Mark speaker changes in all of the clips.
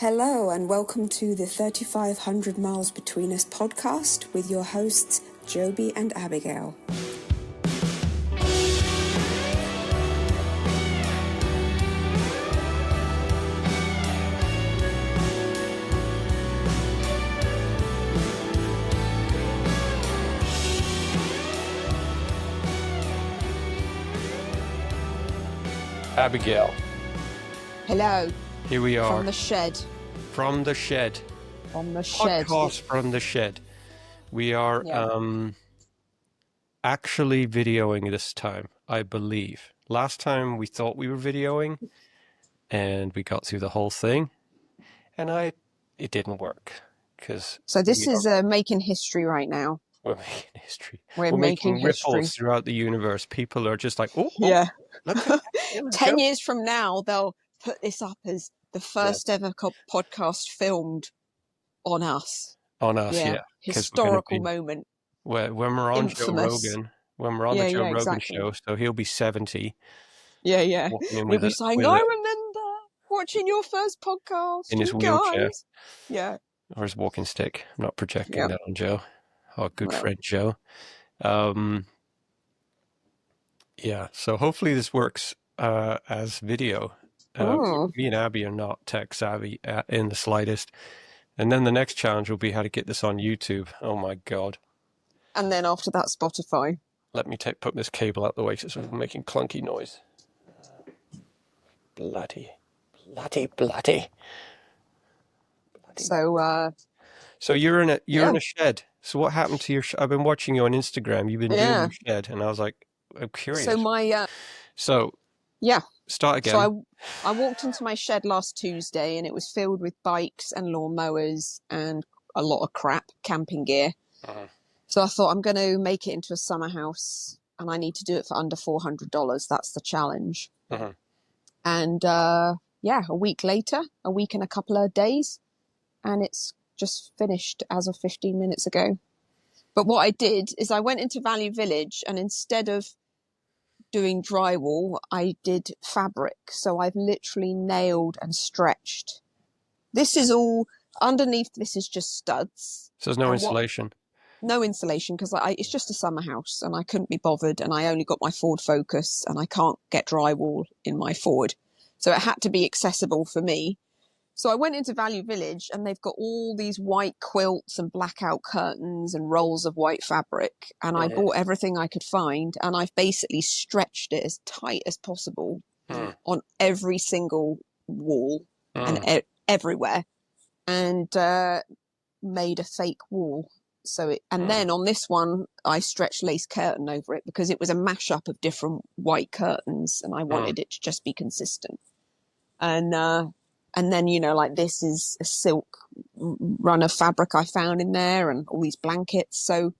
Speaker 1: Hello and welcome to the 3,500 Miles Between Us podcast with your hosts Jobie and Abigail.
Speaker 2: Abigail.
Speaker 3: Hello.
Speaker 2: Here we are.
Speaker 3: From the shed.
Speaker 2: From the shed.
Speaker 3: From the shed.
Speaker 2: Podcast from the shed. We are actually videoing this time, I believe. Last time we thought we were videoing and we got through the whole thing and it didn't work.
Speaker 3: So this is making history right now.
Speaker 2: We're making history.
Speaker 3: We're making
Speaker 2: ripples throughout the universe. People are just like,
Speaker 3: yeah.
Speaker 2: Look at
Speaker 3: 10 years from now, they'll put this up as the first ever podcast filmed on us.
Speaker 2: On us, yeah.
Speaker 3: Historical moment.
Speaker 2: When we're on
Speaker 3: Infamous.
Speaker 2: Joe Rogan, when we're on the Joe Rogan show, so he'll be 70.
Speaker 3: Yeah. We'll be saying, I remember watching your first podcast.
Speaker 2: In his wheelchair.
Speaker 3: Yeah.
Speaker 2: Or his walking stick. I'm not projecting that on Joe. Our good friend Joe. Yeah, so hopefully this works as video. Me and Abby are not tech savvy in the slightest. And then the next challenge will be how to get this on YouTube. Oh my God.
Speaker 3: And then after that, Spotify.
Speaker 2: Let me put this cable out the way because it's making clunky noise. Bloody. So you're in a shed. So what happened to your I've been watching you on Instagram. You've been doing your shed. And I was like, I'm curious.
Speaker 3: So
Speaker 2: start again.
Speaker 3: So I walked into my shed last Tuesday and it was filled with bikes and lawnmowers and a lot of crap, camping gear. Uh-huh. So I thought I'm going to make it into a summer house and I need to do it for under $400. That's the challenge. Uh-huh. And a week later, a week and a couple of days, and it's just finished as of 15 minutes ago. But what I did is I went into Value Village and instead of doing drywall, I did fabric. So I've literally nailed and stretched. This is all underneath. This is just studs.
Speaker 2: So there's no insulation.
Speaker 3: No insulation because it's just a summer house and I couldn't be bothered and I only got my Ford Focus and I can't get drywall in my Ford. So it had to be accessible for me. So I went into Value Village and they've got all these white quilts and blackout curtains and rolls of white fabric. And I bought everything I could find and I've basically stretched it as tight as possible on every single wall and everywhere and made a fake wall. Then on this one, I stretched lace curtain over it because it was a mashup of different white curtains and I wanted it to just be consistent. And then, this is a silk run of fabric I found in there and all these blankets. So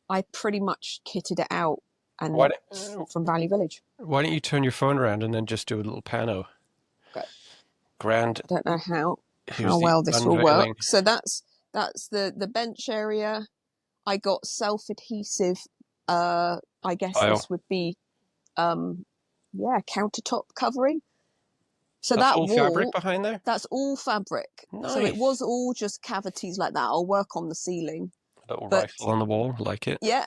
Speaker 3: I pretty much kitted it out from Value Village.
Speaker 2: Why don't you turn your phone around and then just do a little pano?
Speaker 3: Okay.
Speaker 2: Grand.
Speaker 3: I don't know how well this will work. So that's the bench area. I got self-adhesive, I guess this would be, countertop covering. So
Speaker 2: that's
Speaker 3: that
Speaker 2: all
Speaker 3: wall,
Speaker 2: fabric behind there?
Speaker 3: That's all fabric.
Speaker 2: Nice.
Speaker 3: So it was all just cavities like that. I'll work on the ceiling.
Speaker 2: A little rifle on the wall, like it.
Speaker 3: Yeah.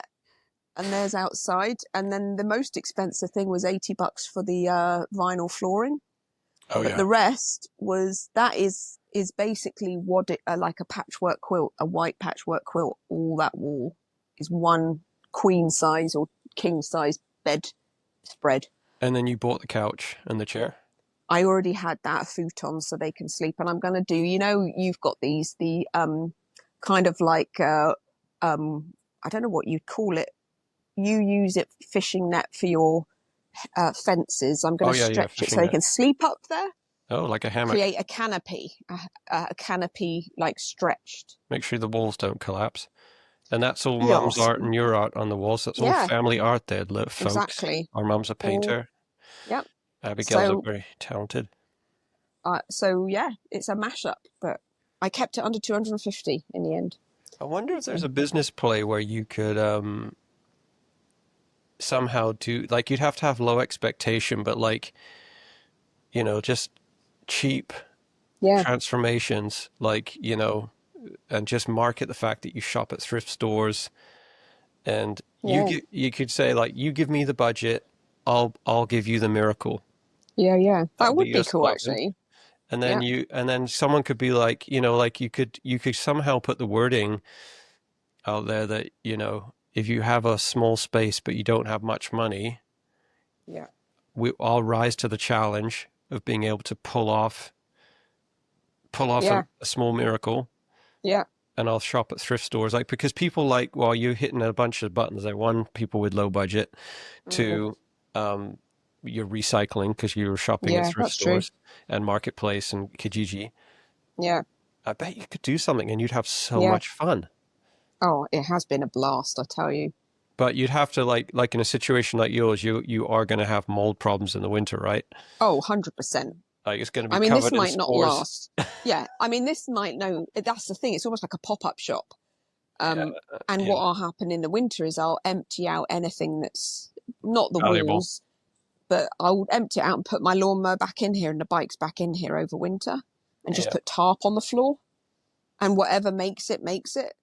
Speaker 3: And there's outside. And then the most expensive thing was $80 for the vinyl flooring.
Speaker 2: Oh,
Speaker 3: but the rest is basically like a patchwork quilt, a white patchwork quilt. All that wall is one queen size or king size bed spread.
Speaker 2: And then you bought the couch and the chair?
Speaker 3: I already had that futon so they can sleep. And I'm going to do, you've got the kind of like, I don't know what you'd call it. You use it fishing net for your fences. I'm going to stretch it so they can sleep up there.
Speaker 2: Oh, like a hammock.
Speaker 3: Create a canopy like stretched.
Speaker 2: Make sure the walls don't collapse. And that's all Mum's art and your art on the walls. That's all family art there, folks.
Speaker 3: Exactly.
Speaker 2: Our Mum's a painter.
Speaker 3: Yep.
Speaker 2: Abigail's very talented.
Speaker 3: It's a mashup, but I kept it under 250 in the end.
Speaker 2: I wonder if there's a business play where you could somehow do, like, you'd have to have low expectation, but just cheap
Speaker 3: Yeah.
Speaker 2: transformations, like, and just market the fact that you shop at thrift stores, and
Speaker 3: Yeah.
Speaker 2: you could say, like, you give me the budget, I'll give you the miracle.
Speaker 3: Yeah. Yeah.
Speaker 2: That'll
Speaker 3: That
Speaker 2: be
Speaker 3: would
Speaker 2: your
Speaker 3: be cool,
Speaker 2: slogan.
Speaker 3: actually.
Speaker 2: And
Speaker 3: Yeah.
Speaker 2: then someone could be like, like you could somehow put the wording out there that, if you have a small space but you don't have much money,
Speaker 3: Yeah.
Speaker 2: I'll rise to the challenge of being able to pull off
Speaker 3: Yeah.
Speaker 2: a small miracle,
Speaker 3: Yeah.
Speaker 2: and I'll shop at thrift stores. Like, because people, like, while you're hitting a bunch of buttons there, one, people with low budget,
Speaker 3: Mm.
Speaker 2: two, you're recycling because you're shopping at
Speaker 3: Yeah,
Speaker 2: thrift
Speaker 3: that's true.
Speaker 2: stores and Marketplace and Kijiji.
Speaker 3: Yeah.
Speaker 2: I bet you could do something and you'd have so
Speaker 3: Yeah.
Speaker 2: much fun.
Speaker 3: Oh, it has been a blast, I tell you.
Speaker 2: But you'd have to, like in a situation like yours, you are going to have mold problems in the winter, right?
Speaker 3: Oh, 100%.
Speaker 2: Like, it's going to be
Speaker 3: I mean, this
Speaker 2: covered in
Speaker 3: might not
Speaker 2: spores.
Speaker 3: last. Yeah. I mean, this might no. That's the thing. It's almost like a pop-up shop.
Speaker 2: Yeah,
Speaker 3: And
Speaker 2: yeah.
Speaker 3: what will happen in the winter is I'll empty out anything that's not the
Speaker 2: Valuable.
Speaker 3: walls, but I'll empty it out and put my lawnmower back in here and the bikes back in here over winter, and just
Speaker 2: Yeah.
Speaker 3: put tarp on the floor, and whatever makes it, makes it.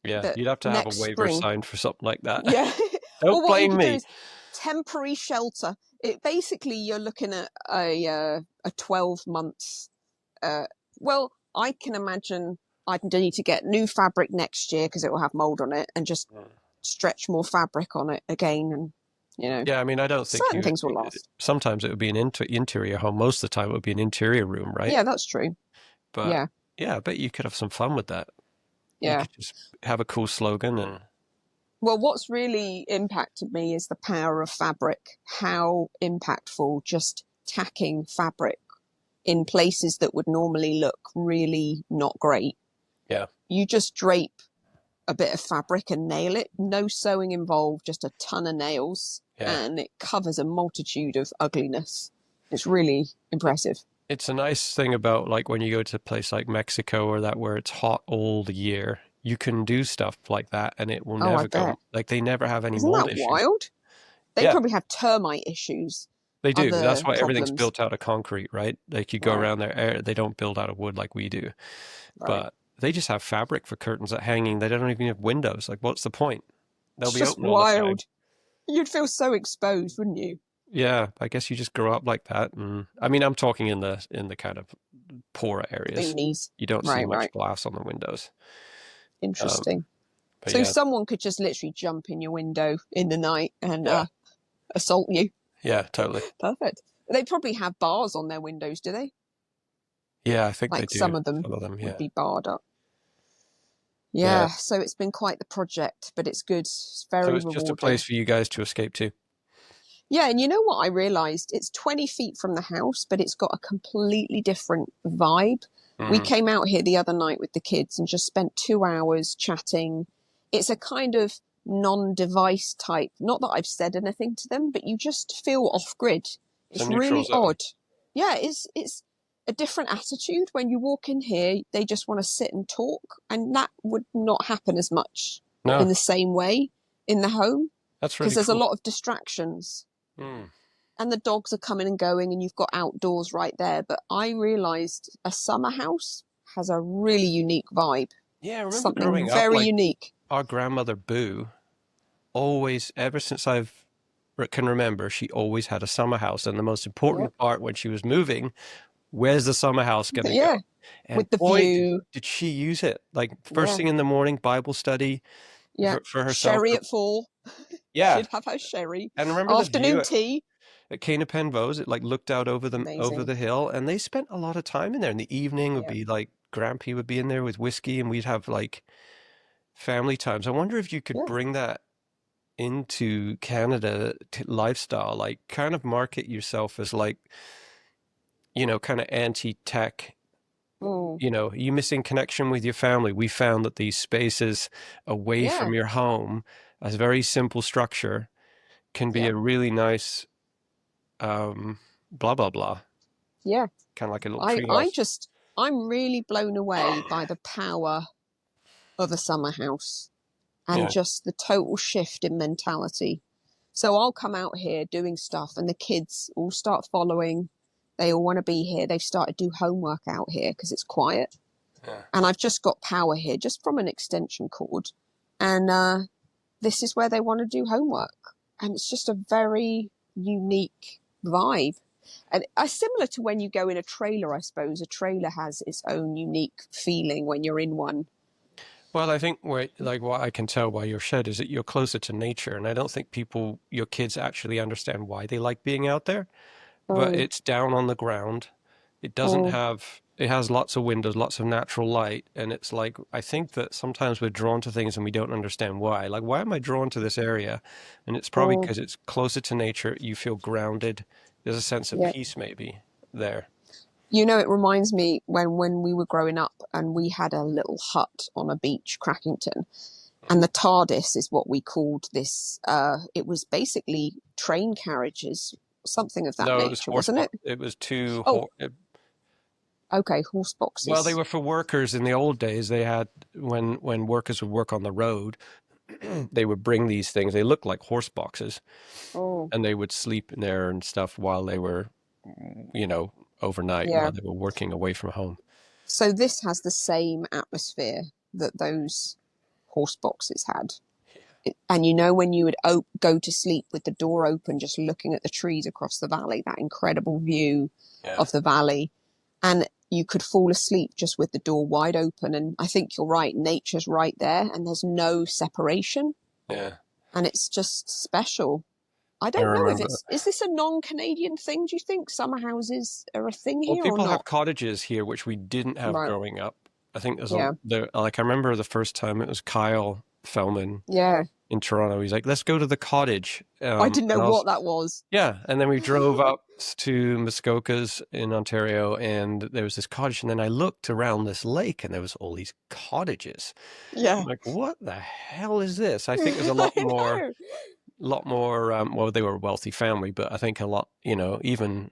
Speaker 2: Yeah,
Speaker 3: But
Speaker 2: you'd have to have a
Speaker 3: next
Speaker 2: waiver
Speaker 3: spring,
Speaker 2: signed for something like that.
Speaker 3: yeah.
Speaker 2: Don't
Speaker 3: Well, what you
Speaker 2: blame
Speaker 3: could do
Speaker 2: me.
Speaker 3: is temporary shelter. It basically, you're looking at a 12 months. Well, I can imagine I'd need to get new fabric next year because it will have mold on it, and just stretch more fabric on it again, and
Speaker 2: Yeah, I mean, I don't think
Speaker 3: certain things will last.
Speaker 2: sometimes it would be an interior home. Most of the time, it would be an interior room, right?
Speaker 3: Yeah, that's true.
Speaker 2: But
Speaker 3: Yeah.
Speaker 2: yeah, I bet you could have some fun with that. You
Speaker 3: Yeah.
Speaker 2: could just have a cool slogan and
Speaker 3: Well, what's really impacted me is the power of fabric. How impactful just tacking fabric in places that would normally look really not great.
Speaker 2: yeah,
Speaker 3: You just drape a bit of fabric and nail it. No sewing involved, just a ton of nails,
Speaker 2: yeah.
Speaker 3: and it covers a multitude of ugliness. It's really impressive.
Speaker 2: It's a nice thing about, like, when you go to a place like Mexico or that where it's hot all the year, you can do stuff like that and it will
Speaker 3: Oh, I
Speaker 2: never go,
Speaker 3: bet.
Speaker 2: like, they never have any
Speaker 3: Isn't
Speaker 2: mold
Speaker 3: that
Speaker 2: issues.
Speaker 3: wild? They
Speaker 2: Yeah.
Speaker 3: probably have termite issues.
Speaker 2: They do.
Speaker 3: Other
Speaker 2: That's why everything's
Speaker 3: problems.
Speaker 2: built out of concrete, right? Like, you go
Speaker 3: Right.
Speaker 2: around there, they don't build out of wood like we do.
Speaker 3: Right.
Speaker 2: But they just have fabric for curtains that hanging. They don't even have windows. Like, what's the point? They'll
Speaker 3: It's
Speaker 2: be
Speaker 3: just
Speaker 2: open all the time.
Speaker 3: wild. You'd feel so exposed, wouldn't you?
Speaker 2: Yeah, I guess you just grow up like that. And I mean, I'm talking in the kind of poorer areas.
Speaker 3: Boonies.
Speaker 2: You don't see
Speaker 3: Right,
Speaker 2: much
Speaker 3: right.
Speaker 2: glass on the windows.
Speaker 3: Interesting.
Speaker 2: But
Speaker 3: So
Speaker 2: yeah,
Speaker 3: someone could just literally jump in your window in the night and
Speaker 2: Yeah.
Speaker 3: assault you.
Speaker 2: yeah, totally.
Speaker 3: Perfect. They probably have bars on their windows, do they?
Speaker 2: Yeah, I think they
Speaker 3: Like
Speaker 2: do.
Speaker 3: some of them
Speaker 2: Yeah.
Speaker 3: would be barred up. Yeah, so it's been quite the project, but it's good. It's very
Speaker 2: So it's
Speaker 3: rewarding.
Speaker 2: just a place for you guys to escape to.
Speaker 3: Yeah, and you know what I realised? It's 20 feet from the house, but it's got a completely different vibe. We
Speaker 2: Mhm.
Speaker 3: came out here the other night with the kids and just spent 2 hours chatting. It's a kind of non-device type. Not that I've said anything to them, but you just feel off-grid.
Speaker 2: It's a
Speaker 3: It's
Speaker 2: neutral
Speaker 3: really
Speaker 2: zone.
Speaker 3: odd. Yeah, it's a different attitude. When you walk in here, they just want to sit and talk, and that would not happen as much in
Speaker 2: No,
Speaker 3: the same way in the home,
Speaker 2: that's
Speaker 3: because
Speaker 2: really
Speaker 3: there's
Speaker 2: cool.
Speaker 3: a lot of distractions.
Speaker 2: Mm.
Speaker 3: And the dogs are coming and going, and you've got outdoors right there. But I realised a summer house has a really unique vibe.
Speaker 2: Yeah, I remember
Speaker 3: Something
Speaker 2: growing up,
Speaker 3: very
Speaker 2: like,
Speaker 3: unique.
Speaker 2: our grandmother Boo always, ever since can remember, she always had a summer house. And the most important part when she was moving, where's the summer house going to
Speaker 3: Yeah,
Speaker 2: go? And
Speaker 3: with the
Speaker 2: boy,
Speaker 3: view.
Speaker 2: did she use it. Like, first
Speaker 3: Yeah.
Speaker 2: thing in the morning, Bible study
Speaker 3: Yeah,
Speaker 2: for herself.
Speaker 3: sherry at 4.
Speaker 2: Yeah.
Speaker 3: She'd have her sherry.
Speaker 2: And remember the
Speaker 3: Afternoon
Speaker 2: view
Speaker 3: tea.
Speaker 2: at Cana Penvose? It, like, looked out over
Speaker 3: Amazing.
Speaker 2: the hill, and they spent a lot of time in there. In the evening would
Speaker 3: Yeah.
Speaker 2: be like, Grampy would be in there with whiskey, and we'd have, like, family times. I wonder if you could
Speaker 3: Yeah.
Speaker 2: bring that into Canada lifestyle, like, kind of market yourself as, like, kind of anti-tech.
Speaker 3: Mm.
Speaker 2: You missing connection with your family. We found that these spaces away
Speaker 3: Yeah.
Speaker 2: from your home, as a very simple structure, can be
Speaker 3: Yeah.
Speaker 2: a really nice blah blah blah,
Speaker 3: Yeah.
Speaker 2: kind of like a little
Speaker 3: I
Speaker 2: treehouse.
Speaker 3: I'm really blown away by the power of a summer house and
Speaker 2: Yeah.
Speaker 3: just the total shift in mentality. So I'll come out here doing stuff and the kids all start following. They all want to be here. They've started to do homework out here because it's quiet.
Speaker 2: Yeah.
Speaker 3: And I've just got power here just from an extension cord. And this is where they want to do homework. And it's just a very unique vibe. And similar to when you go in a trailer, I suppose. A trailer has its own unique feeling when you're in one.
Speaker 2: Well, I think what I can tell by your shed is that you're closer to nature, and I don't think your kids actually understand why they like being out there. But
Speaker 3: Mm,
Speaker 2: it's down on the ground.
Speaker 3: mm,
Speaker 2: It has lots of windows, lots of natural light, and it's like I think that sometimes we're drawn to things and we don't understand why. Like, why am I drawn to this area? And it's probably
Speaker 3: mm.
Speaker 2: because it's closer to nature. You feel grounded. There's a sense of
Speaker 3: Yeah.
Speaker 2: peace maybe there.
Speaker 3: You know, it reminds me when we were growing up and we had a little hut on a beach, Crackington, and the TARDIS is what we called this. It was basically train carriages, something of that
Speaker 2: No, it was
Speaker 3: nature, wasn't it?
Speaker 2: It was two.
Speaker 3: Oh, okay, horse
Speaker 2: Well, they
Speaker 3: boxes.
Speaker 2: were for workers in the old days. They had when workers would work on the road, they would bring these things. They looked like horse boxes,
Speaker 3: Oh,
Speaker 2: and they would sleep in there and stuff while they were, overnight
Speaker 3: yeah.
Speaker 2: while they were working away from home.
Speaker 3: So this has the same atmosphere that those horse boxes had. And you know, when you would go to sleep with the door open, just looking at the trees across the valley, that incredible view
Speaker 2: Yeah,
Speaker 3: of the valley, and you could fall asleep just with the door wide open. And I think you're right, nature's right there, and there's no separation,
Speaker 2: yeah.
Speaker 3: and it's just special. I
Speaker 2: I
Speaker 3: don't know if
Speaker 2: remember.
Speaker 3: is this a non-Canadian thing? Do you think summer houses are a thing
Speaker 2: Well,
Speaker 3: here or
Speaker 2: people have
Speaker 3: not?
Speaker 2: cottages here, which we didn't have
Speaker 3: Right.
Speaker 2: growing up. I think
Speaker 3: Yeah.
Speaker 2: like I remember the first time it was Kyle Fellman
Speaker 3: Yeah.
Speaker 2: in Toronto. He's like, let's go to the cottage.
Speaker 3: I didn't know
Speaker 2: And I was,
Speaker 3: what that was.
Speaker 2: yeah. And then we drove up to Muskoka's in Ontario, and there was this cottage. And then I looked around this lake, and there was all these cottages. I'm
Speaker 3: Yeah.
Speaker 2: like, what the hell is this? I think there's a
Speaker 3: I
Speaker 2: lot
Speaker 3: know.
Speaker 2: more. Well, they were a wealthy family, but I think a lot, even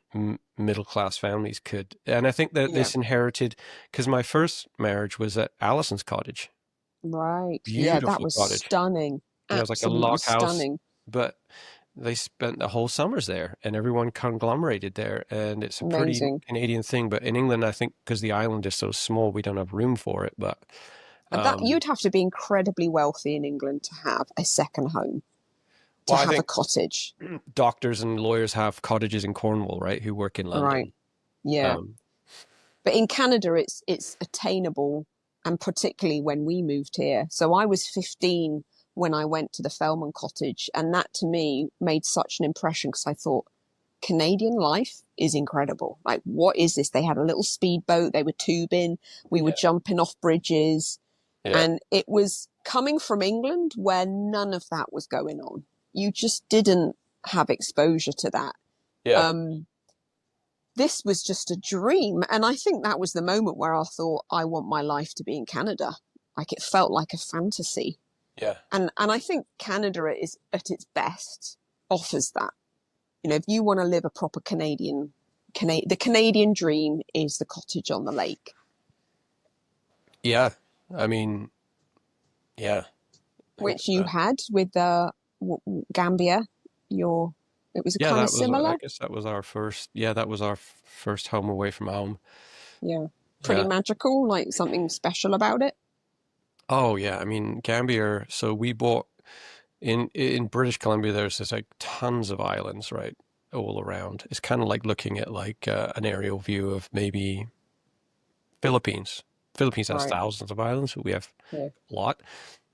Speaker 2: middle class families could. And I think that
Speaker 3: Yeah.
Speaker 2: this inherited because my first marriage was at Allison's cottage,
Speaker 3: Right. Yeah, that
Speaker 2: beautiful
Speaker 3: was
Speaker 2: cottage.
Speaker 3: stunning.
Speaker 2: And it was like a
Speaker 3: Absolutely
Speaker 2: log house,
Speaker 3: stunning.
Speaker 2: but they spent the whole summers there, and everyone conglomerated there. And it's a pretty
Speaker 3: Amazing.
Speaker 2: Canadian thing. But in England, I think because the island is so small, we don't have room for it. But
Speaker 3: And that
Speaker 2: um,
Speaker 3: you'd have to be incredibly wealthy in England to have a second home, to
Speaker 2: well, I
Speaker 3: have a
Speaker 2: think
Speaker 3: cottage.
Speaker 2: doctors and lawyers have cottages in Cornwall, right? Who work in
Speaker 3: Right.
Speaker 2: London.
Speaker 3: Yeah.
Speaker 2: Um,
Speaker 3: But in Canada it's attainable, and particularly when we moved here. So I was 15 when I went to the Fellman cottage, and that to me made such an impression because I thought Canadian life is incredible. Like, what is this? They had a little speedboat, they were tubing, we were
Speaker 2: yeah,
Speaker 3: jumping off bridges,
Speaker 2: yeah,
Speaker 3: and it was coming from England where none of that was going on. You just didn't have exposure to that.
Speaker 2: yeah.
Speaker 3: This was just a dream. And I think that was the moment where I thought, I want my life to be in Canada. Like, it felt like a fantasy.
Speaker 2: Yeah.
Speaker 3: And I think Canada is at its best offers that. If you want to live a proper the Canadian dream is the cottage on the lake.
Speaker 2: Yeah. I mean, yeah.
Speaker 3: Which you had with Gambia. It was
Speaker 2: Yeah,
Speaker 3: kind of
Speaker 2: I
Speaker 3: similar.
Speaker 2: guess that was our first, that was our first home away from home.
Speaker 3: Yeah. Pretty
Speaker 2: Yeah.
Speaker 3: magical, like something special about it.
Speaker 2: Oh, yeah. I mean, Gambia, so we bought in British Columbia, there's like tons of islands, right? All around. It's kind of like looking at like an aerial view of maybe Philippines. Philippines has
Speaker 3: Right.
Speaker 2: thousands of islands, but we have
Speaker 3: Yeah.
Speaker 2: a lot.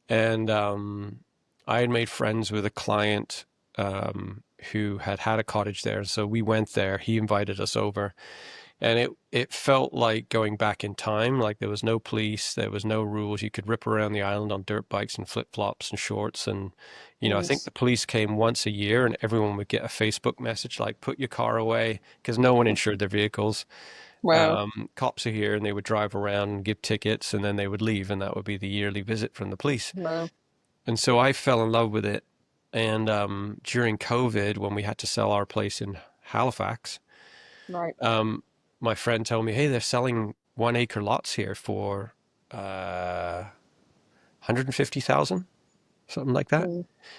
Speaker 2: And I had made friends with a client who had a cottage there. So we went there. He invited us over, and it felt like going back in time. Like there was no police, there was no rules. You could rip around the island on dirt bikes and flip flops and shorts. And I think
Speaker 3: Nice.
Speaker 2: the police came once a year, and everyone would get a Facebook message like "Put your car away," because no one insured their vehicles.
Speaker 3: Well,
Speaker 2: Cops are here, and they would drive around and give tickets, and then they would leave, and that would be the yearly visit from the police.
Speaker 3: well,
Speaker 2: And so I fell in love with it. And during COVID, when we had to sell our place in Halifax,
Speaker 3: right.
Speaker 2: my friend told me, "Hey, they're selling 1 acre lots here for 150,000." something like that.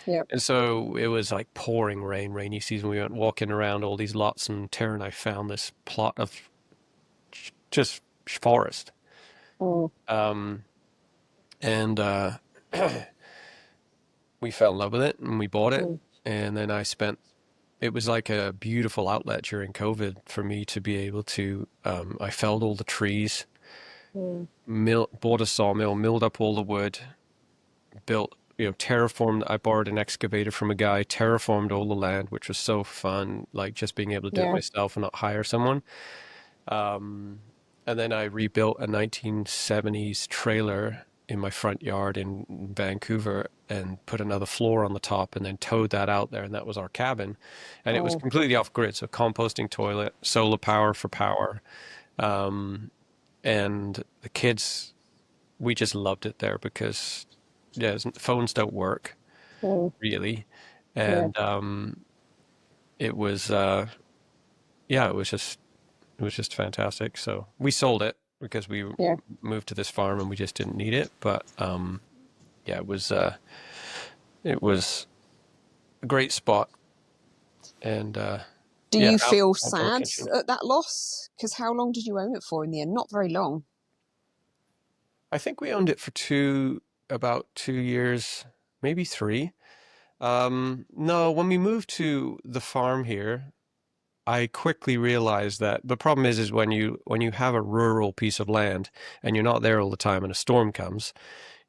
Speaker 3: Yeah.
Speaker 2: And so it was like pouring rain, rainy season. We went walking around all these lots, and Tara and I found this plot of just forest.
Speaker 3: Mm.
Speaker 2: Um, and we fell in love with it, and we bought it.
Speaker 3: Mm.
Speaker 2: And then it was like a beautiful outlet during COVID for me to be able to, I felled all the trees,
Speaker 3: Mm.
Speaker 2: bought a sawmill, milled up all the wood, built, terraformed. I borrowed an excavator from a guy, terraformed all the land, which was so fun, like just being able to do it
Speaker 3: Yeah.
Speaker 2: myself and not hire someone. And then I rebuilt a 1970s trailer in my front yard in Vancouver and put another floor on the top and then towed that out there. And that was our cabin. And it was
Speaker 3: Oh.
Speaker 2: completely off grid. So composting toilet, solar power for power. And the kids, we just loved it there because phones don't work
Speaker 3: Mm.
Speaker 2: really.
Speaker 3: Yeah.
Speaker 2: And it was, it was just fantastic. So we sold it because we
Speaker 3: Yeah.
Speaker 2: moved to this farm and we just didn't need it. But yeah, it was a great spot. And
Speaker 3: Do
Speaker 2: yeah,
Speaker 3: you feel
Speaker 2: outdoor
Speaker 3: sad
Speaker 2: kitchen.
Speaker 3: at that loss? Because how long did you own it for in the end? Not very long.
Speaker 2: I think we owned it for about 2 years, maybe three. No, when we moved to the farm here, I quickly realized that the problem is when you have a rural piece of land and you're not there all the time and a storm comes,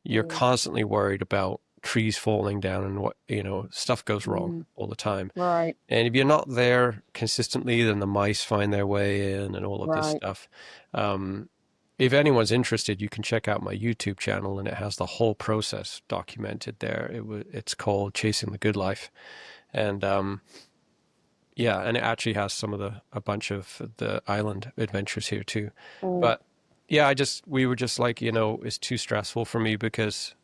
Speaker 2: you're
Speaker 3: Mm.
Speaker 2: constantly worried about trees falling down and stuff goes wrong
Speaker 3: Mm.
Speaker 2: all the time.
Speaker 3: Right.
Speaker 2: And if you're not there consistently, then the mice find their way in and all of this
Speaker 3: Right.
Speaker 2: stuff. If anyone's interested, you can check out my YouTube channel, and it has the whole process documented there. It's called Chasing the Good Life, and yeah, and it actually has a bunch of the island adventures here too.
Speaker 3: Mm.
Speaker 2: But yeah, we were just like, it's too stressful for me because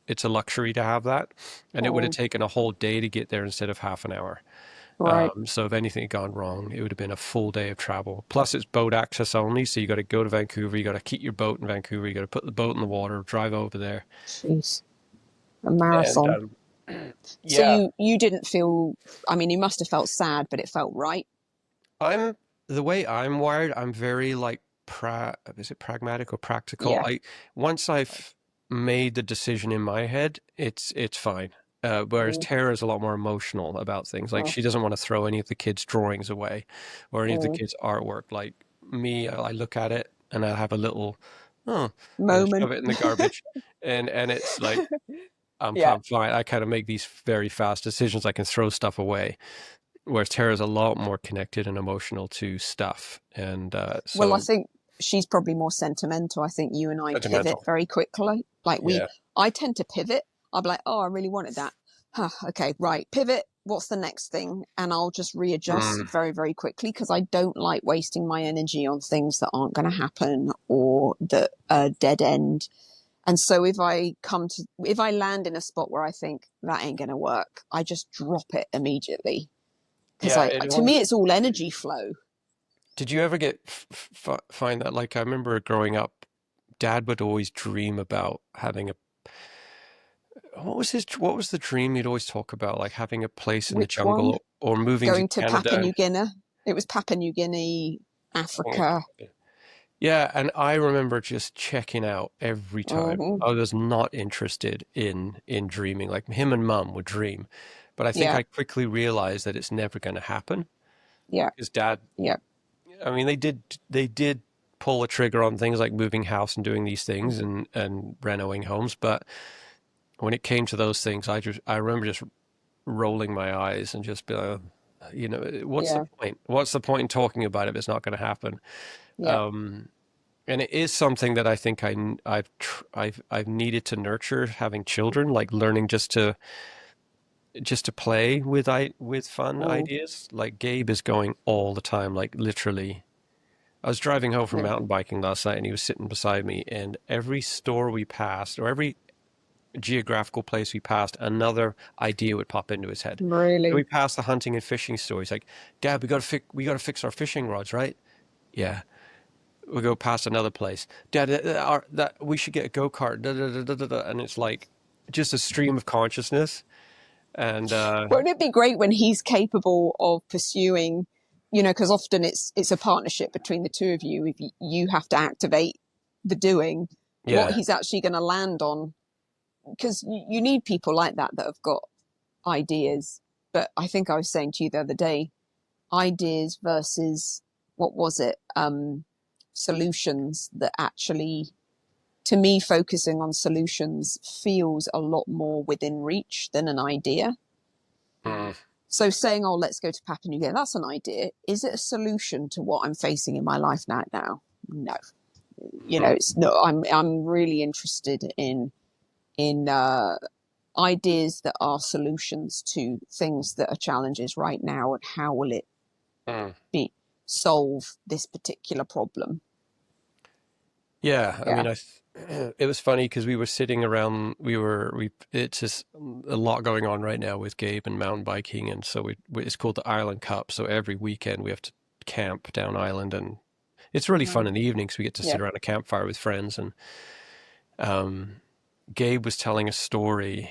Speaker 2: it's a luxury to have that, and it would have
Speaker 3: Mm.
Speaker 2: taken a whole day to get there instead of half an hour.
Speaker 3: Right.
Speaker 2: So if anything had gone wrong, it would have been a full day of travel. Plus, it's boat access only, so you got to go to Vancouver, you got to keep your boat in Vancouver, you got to put the boat in the water, drive over there,
Speaker 3: Jeez. A
Speaker 2: and
Speaker 3: marathon. So
Speaker 2: yeah,
Speaker 3: you didn't feel, I mean, you must have felt sad, but it felt right.
Speaker 2: I'm the way I'm wired. I'm very like is it pragmatic or practical?
Speaker 3: Yeah.
Speaker 2: Once I've made the decision in my head, it's fine. Whereas
Speaker 3: Mm.
Speaker 2: Tara is a lot more emotional about things. Like
Speaker 3: Oh.
Speaker 2: she doesn't want to throw any of the kids' drawings away or any of the
Speaker 3: Mm.
Speaker 2: kids' artwork. Like me, I look at it and I have a little, oh, and I
Speaker 3: Moment.
Speaker 2: shove it in the garbage, and it's like
Speaker 3: Yeah.
Speaker 2: I'm fine. I kind of make these very fast decisions. I can throw stuff away. Whereas Tara's a lot more connected and emotional to stuff. And
Speaker 3: Well, I
Speaker 2: so
Speaker 3: think she's probably more sentimental. I think you and I pivot
Speaker 2: sentimental.
Speaker 3: very quickly. Like
Speaker 2: Yeah.
Speaker 3: I tend to pivot. I'll be like, oh, I really wanted that. Huh, okay, right. Pivot. What's the next thing? And I'll just readjust
Speaker 2: Mm.
Speaker 3: very, very quickly because I don't like wasting my energy on things that aren't going to happen or that are dead end. And so if I land in a spot where I think that ain't going to work, I just drop it immediately. Because
Speaker 2: Yeah.
Speaker 3: to me, it's all energy flow.
Speaker 2: Did you ever find that? Like, I remember growing up, Dad would always dream about having what was the dream he'd always talk about? Like having a place in the
Speaker 3: Which one?
Speaker 2: jungle or moving to
Speaker 3: Going to Papua
Speaker 2: Canada.
Speaker 3: New Guinea. It was Papua New Guinea, Africa.
Speaker 2: Yeah, and I remember just checking out every time.
Speaker 3: Mm-hmm.
Speaker 2: I was not interested in dreaming. Like him and Mum would dream, but I think
Speaker 3: Yeah.
Speaker 2: I quickly realized that it's never going to happen.
Speaker 3: Yeah.
Speaker 2: Because Dad,
Speaker 3: Yeah.
Speaker 2: I mean, they did pull a trigger on things like moving house and doing these things and renovating homes, but when it came to those things, I remember just rolling my eyes and just be like, what's the
Speaker 3: Yeah.
Speaker 2: point? What's the point in talking about it if it's not going to happen?
Speaker 3: Yeah.
Speaker 2: And it is something that I think I've needed to nurture, having children, like learning just to play with fun
Speaker 3: Mm.
Speaker 2: ideas. Like Gabe is going all the time, like literally. I was driving home from
Speaker 3: Yeah.
Speaker 2: mountain biking last night, and he was sitting beside me. And every store we passed, or every geographical place we passed, another idea would pop into his head.
Speaker 3: Really?
Speaker 2: So we passed the hunting and fishing store. He's like, "Dad, we got to fix our fishing rods, right?" Yeah. We go past another place. Dad, that we should get a go-kart. Da, da, da, da, da, da. And it's like, just a stream of consciousness. And
Speaker 3: Won't it be great when he's capable of pursuing, because often it's a partnership between the two of you. If you have to activate the doing, what
Speaker 2: yeah,
Speaker 3: he's actually going to land on, because you need people like that have got ideas. But I think I was saying to you the other day, ideas versus, what was it? Solutions that actually, to me, focusing on solutions feels a lot more within reach than an idea.
Speaker 2: mm,
Speaker 3: So saying, oh, let's go to Papua New Guinea, that's an idea. Is it a solution to what I'm facing in my life now? No. It's not. I'm really interested in ideas that are solutions to things that are challenges right now, and how will it
Speaker 2: mm.
Speaker 3: solve this particular problem.
Speaker 2: Yeah, I
Speaker 3: Yeah.
Speaker 2: mean, it was funny because we were sitting around. It's just a lot going on right now with Gabe and mountain biking, and so it's called the Island Cup. So every weekend we have to camp down island, and it's really fun in the evenings. We get to sit around a campfire with friends, and Gabe was telling a story,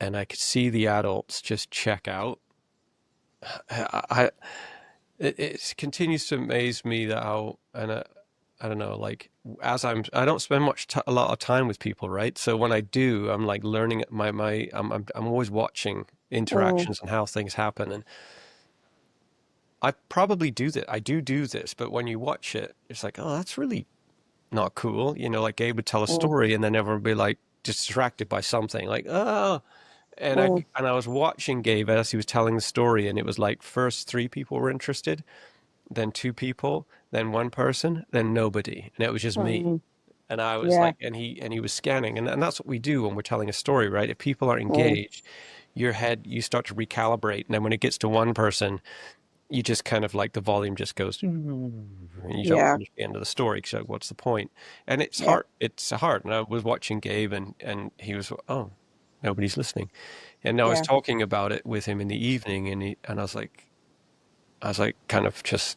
Speaker 2: and I could see the adults just check out. It continues to amaze me that how, and I don't know, like I don't spend a lot of time with people, right? So when I do, I'm like learning I'm always watching interactions and how things happen, and I probably do that. I do this, but when you watch it, it's like, oh, that's really not cool. Like Gabe would tell a story, and then everyone would be like distracted by something, like, oh. And I was watching Gabe as he was telling the story, and it was like first three people were interested, then two people, then one person, then nobody, and it was just me. And I was like, and he was scanning, and that's what we do when we're telling a story, right? If people aren't engaged, you start to recalibrate, and then when it gets to one person, you just kind of like the volume just goes, and you don't finish the end of the story. So what's the point? And it's hard. It's hard. And I was watching Gabe, and he was, oh, nobody's listening. And I was talking about it with him in the evening, and I was like, kind of just,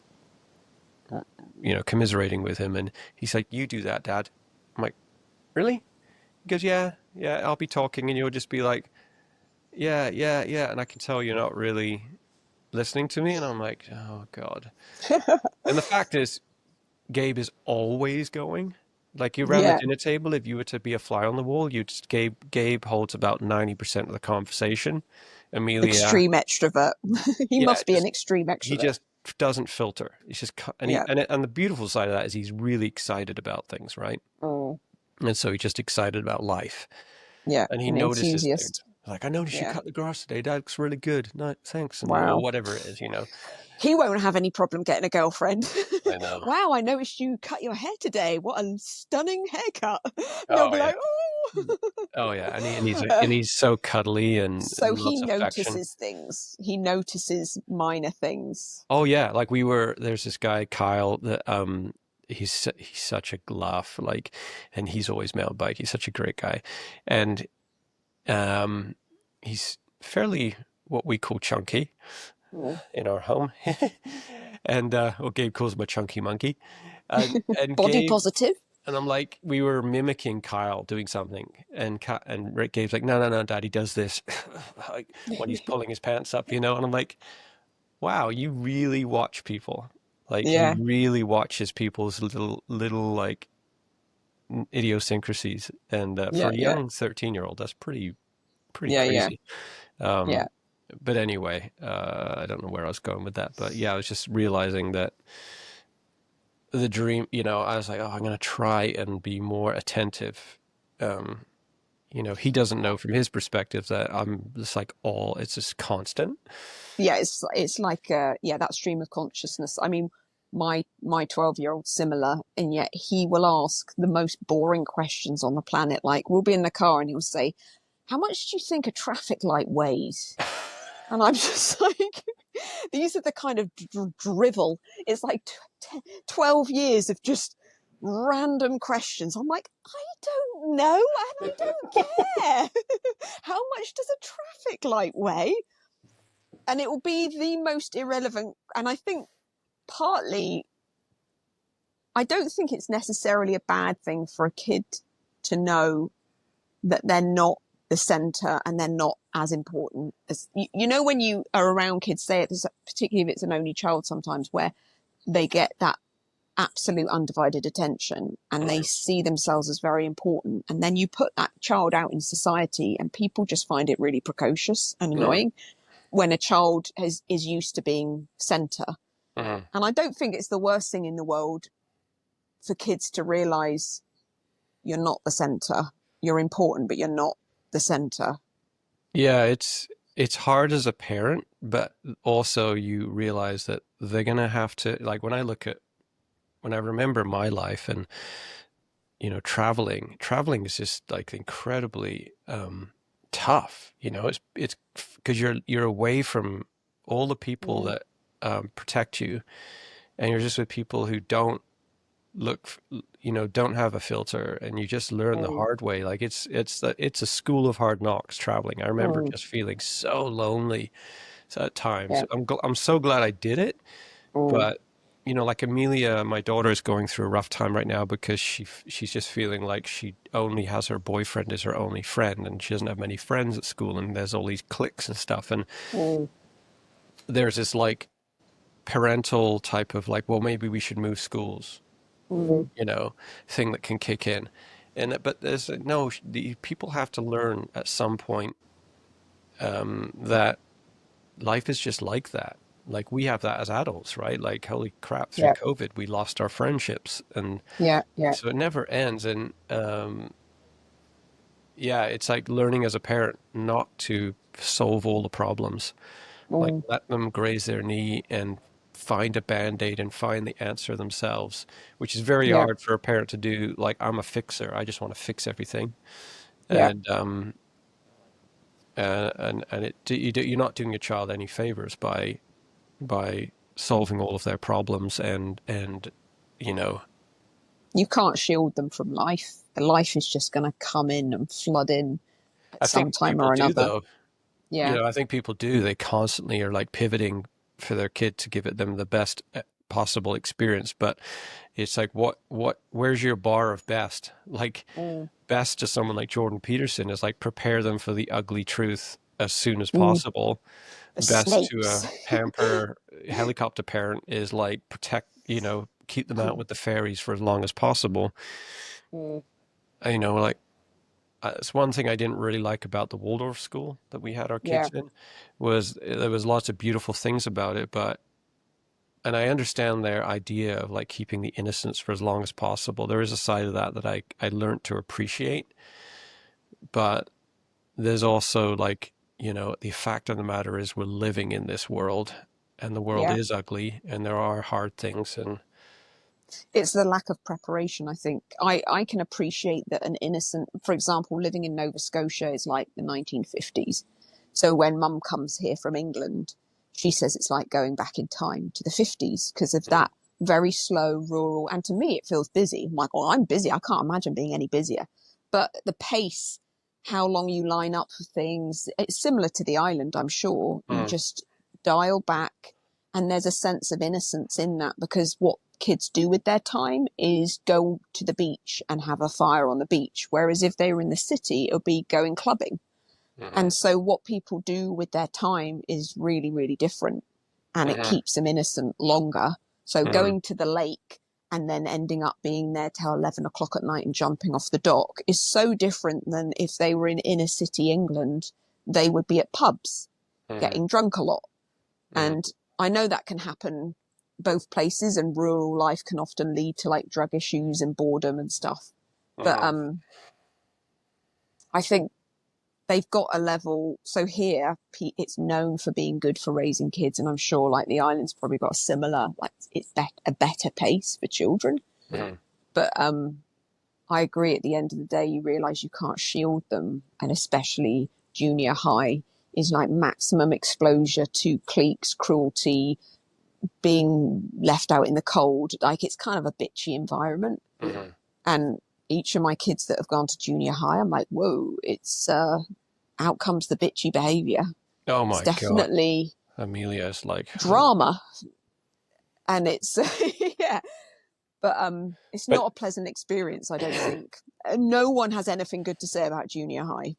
Speaker 2: commiserating with him. And he's like, you do that, Dad. I'm like, really? He goes, yeah, I'll be talking, and you'll just be like, yeah, yeah, yeah. And I can tell you're not really listening to me. And I'm like, oh, God. And the fact is, Gabe is always going. Like you around the dinner table, if you were to be a fly on the wall, Gabe holds about 90% of the conversation. Amelia,
Speaker 3: Extreme extrovert. He
Speaker 2: yeah,
Speaker 3: must be an extreme
Speaker 2: he
Speaker 3: extrovert.
Speaker 2: just doesn't filter. He's just and the beautiful side of that is he's really excited about things, right? And so he's just excited about life.
Speaker 3: Yeah,
Speaker 2: And he
Speaker 3: an
Speaker 2: notices things.
Speaker 3: enthusiast.
Speaker 2: Like, I noticed you cut the grass today. That looks really good. No, thanks. And,
Speaker 3: Wow.
Speaker 2: or whatever it is,
Speaker 3: He won't have any problem getting a girlfriend.
Speaker 2: I know.
Speaker 3: Wow, I noticed you cut your hair today. What a stunning haircut. And they'll
Speaker 2: Oh,
Speaker 3: be
Speaker 2: yeah.
Speaker 3: like, oh.
Speaker 2: Oh, yeah. And he's so cuddly and
Speaker 3: So he
Speaker 2: lots of affection.
Speaker 3: notices things. He notices minor things.
Speaker 2: Oh, yeah. Like there's this guy, Kyle, that, he's such a laugh, like, and he's always mountain bike. He's such a great guy. And, he's fairly what we call chunky in our home. And Gabe calls him a chunky monkey. And
Speaker 3: Body
Speaker 2: Gabe,
Speaker 3: positive.
Speaker 2: and I'm like, we were mimicking Kyle doing something, and Rick Gabe's like, no, Dad, he does this like when he's pulling his pants up, and I'm like, wow, you really watch people. Like he really watches people's little like idiosyncrasies, and for a young 13-year-old, that's pretty crazy. But anyway, I don't know where I was going with that, but yeah, I was just realizing that the dream, I was like, oh, I'm going to try and be more attentive. He doesn't know from his perspective that I'm just like it's just constant.
Speaker 3: Yeah, it's like that stream of consciousness. I mean, my 12-year-old similar, and yet he will ask the most boring questions on the planet. Like we'll be in the car and he'll say, how much do you think a traffic light weighs? And I'm just like, these are the kind of drivel. It's like 12 years of just random questions. I'm like, I don't know, and I don't care. How much does a traffic light weigh? And it will be the most irrelevant. And I think partly, I don't think it's necessarily a bad thing for a kid to know that they're not the center and they're not as important as, you know, when you are around kids, say it, particularly if it's an only child sometimes, where they get that absolute undivided attention and they see themselves as very important. And then you put that child out in society and people just find it really precocious and annoying when a child is used to being center. And I don't think it's the worst thing in the world for kids to realize you're not the center. You're important, but you're not the center.
Speaker 2: Yeah, it's hard as a parent, but also you realize that they're gonna have to, like, when I remember my life and, you know, traveling is just like incredibly tough, you know. It's because you're away from all the people that protect you, and you're just with people who don't you know, don't have a filter, and you just learn the hard way. Like it's a school of hard knocks traveling. I remember just feeling so lonely at times. I'm so glad I did it, but you know, like Amelia, my daughter, is going through a rough time right now because she's just feeling like she only has her boyfriend as her only friend, and she doesn't have many friends at school, and there's all these cliques and stuff, and there's this like parental type of like, well, maybe we should move schools, you know, thing that can kick in. But there's no, the people have to learn at some point that life is just like that. Like we have that as adults, right? Like, holy crap, through COVID, we lost our friendships, and so it never ends. And yeah, it's like learning as a parent not to solve all the problems. Like let them graze their knee and find a band-aid and find the answer themselves, which is very hard for a parent to do. Like, I'm a fixer. I just want to fix everything. And you're not doing your child any favors by solving all of their problems, and you know,
Speaker 3: you can't shield them from life. The life is just going to come in and flood in at
Speaker 2: I
Speaker 3: some
Speaker 2: think
Speaker 3: time
Speaker 2: people
Speaker 3: or
Speaker 2: do
Speaker 3: another.
Speaker 2: though. You know, I think people do. They constantly are like pivoting for their kid to give it them the best possible experience. But it's like, where's your bar of best? Like, best to someone like Jordan Peterson is like prepare them for the ugly truth as soon as possible.
Speaker 3: The
Speaker 2: Best to
Speaker 3: snakes.
Speaker 2: a pamper helicopter parent is like protect, you know, keep them out with the fairies for as long as possible. You know, like, it's one thing I didn't really like about the Waldorf school that we had our kids in, was there was lots of beautiful things about it, and I understand their idea of like keeping the innocence for as long as possible. There is a side of that I learned to appreciate, but there's also like, you know, the fact of the matter is we're living in this world, and the world is ugly, and there are hard things, and
Speaker 3: It's the lack of preparation, I think. I can appreciate that an innocent, for example, living in Nova Scotia is like the 1950s. So when mum comes here from England, she says it's like going back in time to the 50s because of that very slow, rural, and to me it feels busy. I'm like, well, I'm busy. I can't imagine being any busier. But the pace, how long you line up for things, it's similar to the island, I'm sure. You just dial back, and there's a sense of innocence in that, because what kids do with their time is go to the beach and have a fire on the beach. Whereas if they were in the city, it would be going clubbing. And so what people do with their time is really, really different, and it keeps them innocent longer. So going to the lake and then ending up being there till 11 o'clock at night and jumping off the dock is so different than if they were in inner city England. They would be at pubs getting drunk a lot. And I know that can happen both places, and rural life can often lead to like drug issues and boredom and stuff. But I think they've got a level. So here, it's known for being good for raising kids, and I'm sure like the island's probably got a similar, like it's a better pace for children. But I agree. At the end of the day, you realise you can't shield them, and especially junior high is like maximum exposure to cliques, cruelty, being left out in the cold. Like, it's kind of a bitchy environment. And each of my kids that have gone to junior high, I'm like, whoa, it's out comes the bitchy behavior.
Speaker 2: oh my
Speaker 3: It's definitely
Speaker 2: God, Amelia is like
Speaker 3: drama. And it's yeah, but it's not a pleasant experience, I don't think. No one has anything good to say about junior high.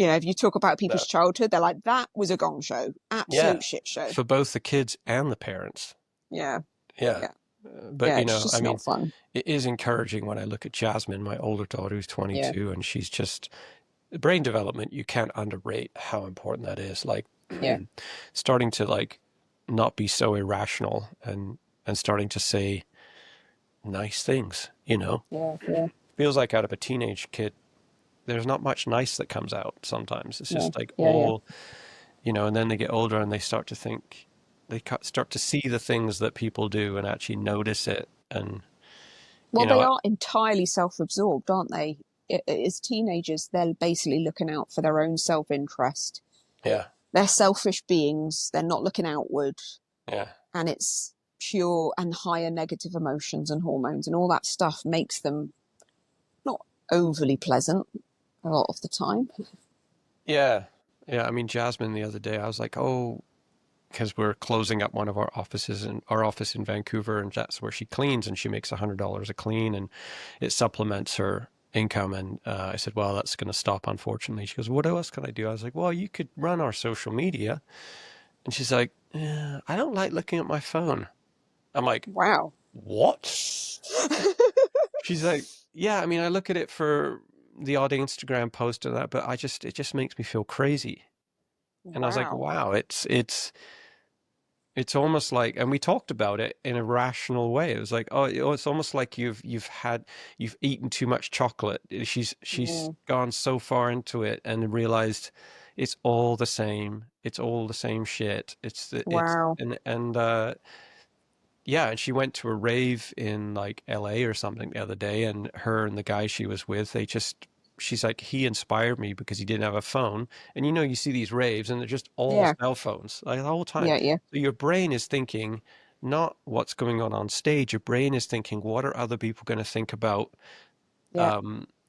Speaker 3: if you talk about
Speaker 2: No.
Speaker 3: people's childhood, they're like, that was a gong show, absolute shit show.
Speaker 2: For both the kids and the parents.
Speaker 3: Yeah.
Speaker 2: Yeah.
Speaker 3: Yeah.
Speaker 2: But,
Speaker 3: It's just not fun.
Speaker 2: it is encouraging when I look at Jasmine, my older daughter, who's 22, and she's just brain development. You can't underrate how important that is. Like, starting to like not be so irrational and starting to say nice things,
Speaker 3: Yeah.
Speaker 2: Feels like out of a teenage kid, there's not much nice that comes out sometimes. It's just like and then they get older and they start to think, start to see the things that people do and actually notice it. And,
Speaker 3: Well, they are entirely self-absorbed, aren't they? As teenagers, they're basically looking out for their own self-interest.
Speaker 2: Yeah.
Speaker 3: They're selfish beings. They're not looking outward.
Speaker 2: Yeah.
Speaker 3: And it's pure and higher negative emotions and hormones, and all that stuff makes them not overly pleasant a lot of the time.
Speaker 2: Yeah. Yeah. I mean, Jasmine, the other day, I was like, oh, because we're closing up one of our offices in our office in Vancouver, and that's where she cleans, and she makes $100 a clean, and it supplements her income. And I said, well, that's going to stop, unfortunately. She goes, what else can I do? I was like, well, you could run our social media. And she's like, I don't like looking at my phone. I'm like,
Speaker 3: wow.
Speaker 2: What? She's like, yeah, I mean, I look at it for the odd Instagram post and that, but it just makes me feel crazy. And I was like, wow, it's almost like, and we talked about it in a rational way. It was like, oh, it's almost like you've eaten too much chocolate. She's gone so far into it and realized it's all the same. It's all the same shit. Yeah, and she went to a rave in like LA or something the other day, and her and the guy she was with, she's like, he inspired me because he didn't have a phone. And you see these raves and they're just all cell phones, like the whole time.
Speaker 3: Yeah.
Speaker 2: So your brain is thinking not what's going on stage. Your brain is thinking, what are other people going to think about?
Speaker 3: Yeah.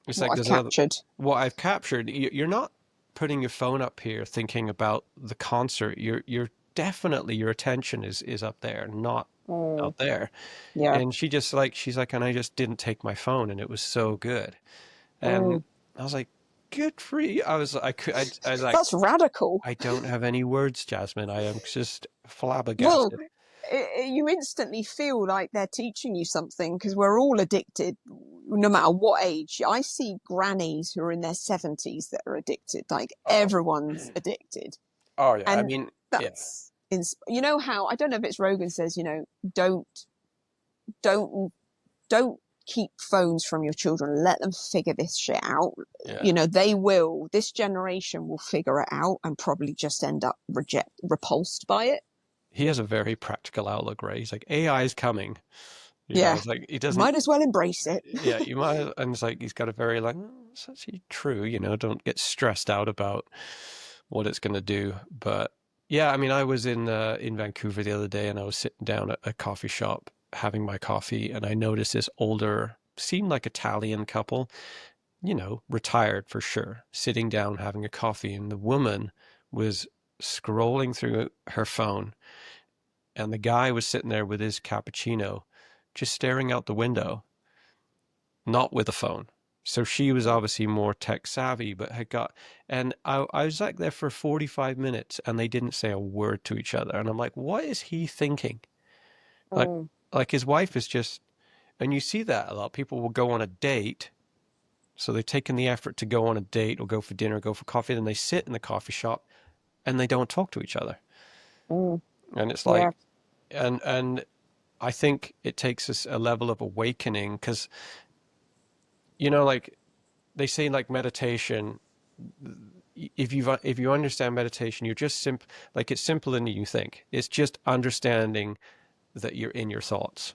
Speaker 2: It's
Speaker 3: what
Speaker 2: like
Speaker 3: I've captured.
Speaker 2: what I've captured. You're not putting your phone up here thinking about the concert. You're definitely, your attention is up there, not out there.
Speaker 3: Yeah.
Speaker 2: And she's like, and I just didn't take my phone, and it was so good. And I was like, good for you. I was like,
Speaker 3: that's radical.
Speaker 2: I don't have any words, Jasmine. I am just flabbergasted.
Speaker 3: Well, you instantly feel like they're teaching you something, because we're all addicted, no matter what age. I see grannies who are in their 70s that are addicted. Like, everyone's addicted.
Speaker 2: Oh yeah,
Speaker 3: and
Speaker 2: I mean,
Speaker 3: that's you know how, I don't know if it's Rogan says, don't keep phones from your children. Let them figure this shit out.
Speaker 2: Yeah.
Speaker 3: This generation will figure it out and probably just end up repulsed by it.
Speaker 2: He has a very practical outlook, right? He's like, AI is coming. It's like, he doesn't.
Speaker 3: Might as well embrace it.
Speaker 2: Yeah, you might. And it's like, he's got a very like, it's actually true. Don't get stressed out about what it's going to do. But yeah, I mean, I was in Vancouver the other day, and I was sitting down at a coffee shop having my coffee, and I noticed this older, seemed like Italian couple, retired for sure, sitting down having a coffee, and the woman was scrolling through her phone, and the guy was sitting there with his cappuccino, just staring out the window, not with a phone. So she was obviously more tech savvy, but and I was like there for 45 minutes, and they didn't say a word to each other. And I'm like, what is he thinking? Like his wife is just, and you see that a lot. People will go on a date. So they've taken the effort to go on a date or go for dinner, go for coffee, then they sit in the coffee shop and they don't talk to each other. And it's like, and I think it takes a level of awakening, because like they say, like meditation, if you understand meditation, you're just like, it's simpler than you think. It's just understanding that you're in your thoughts.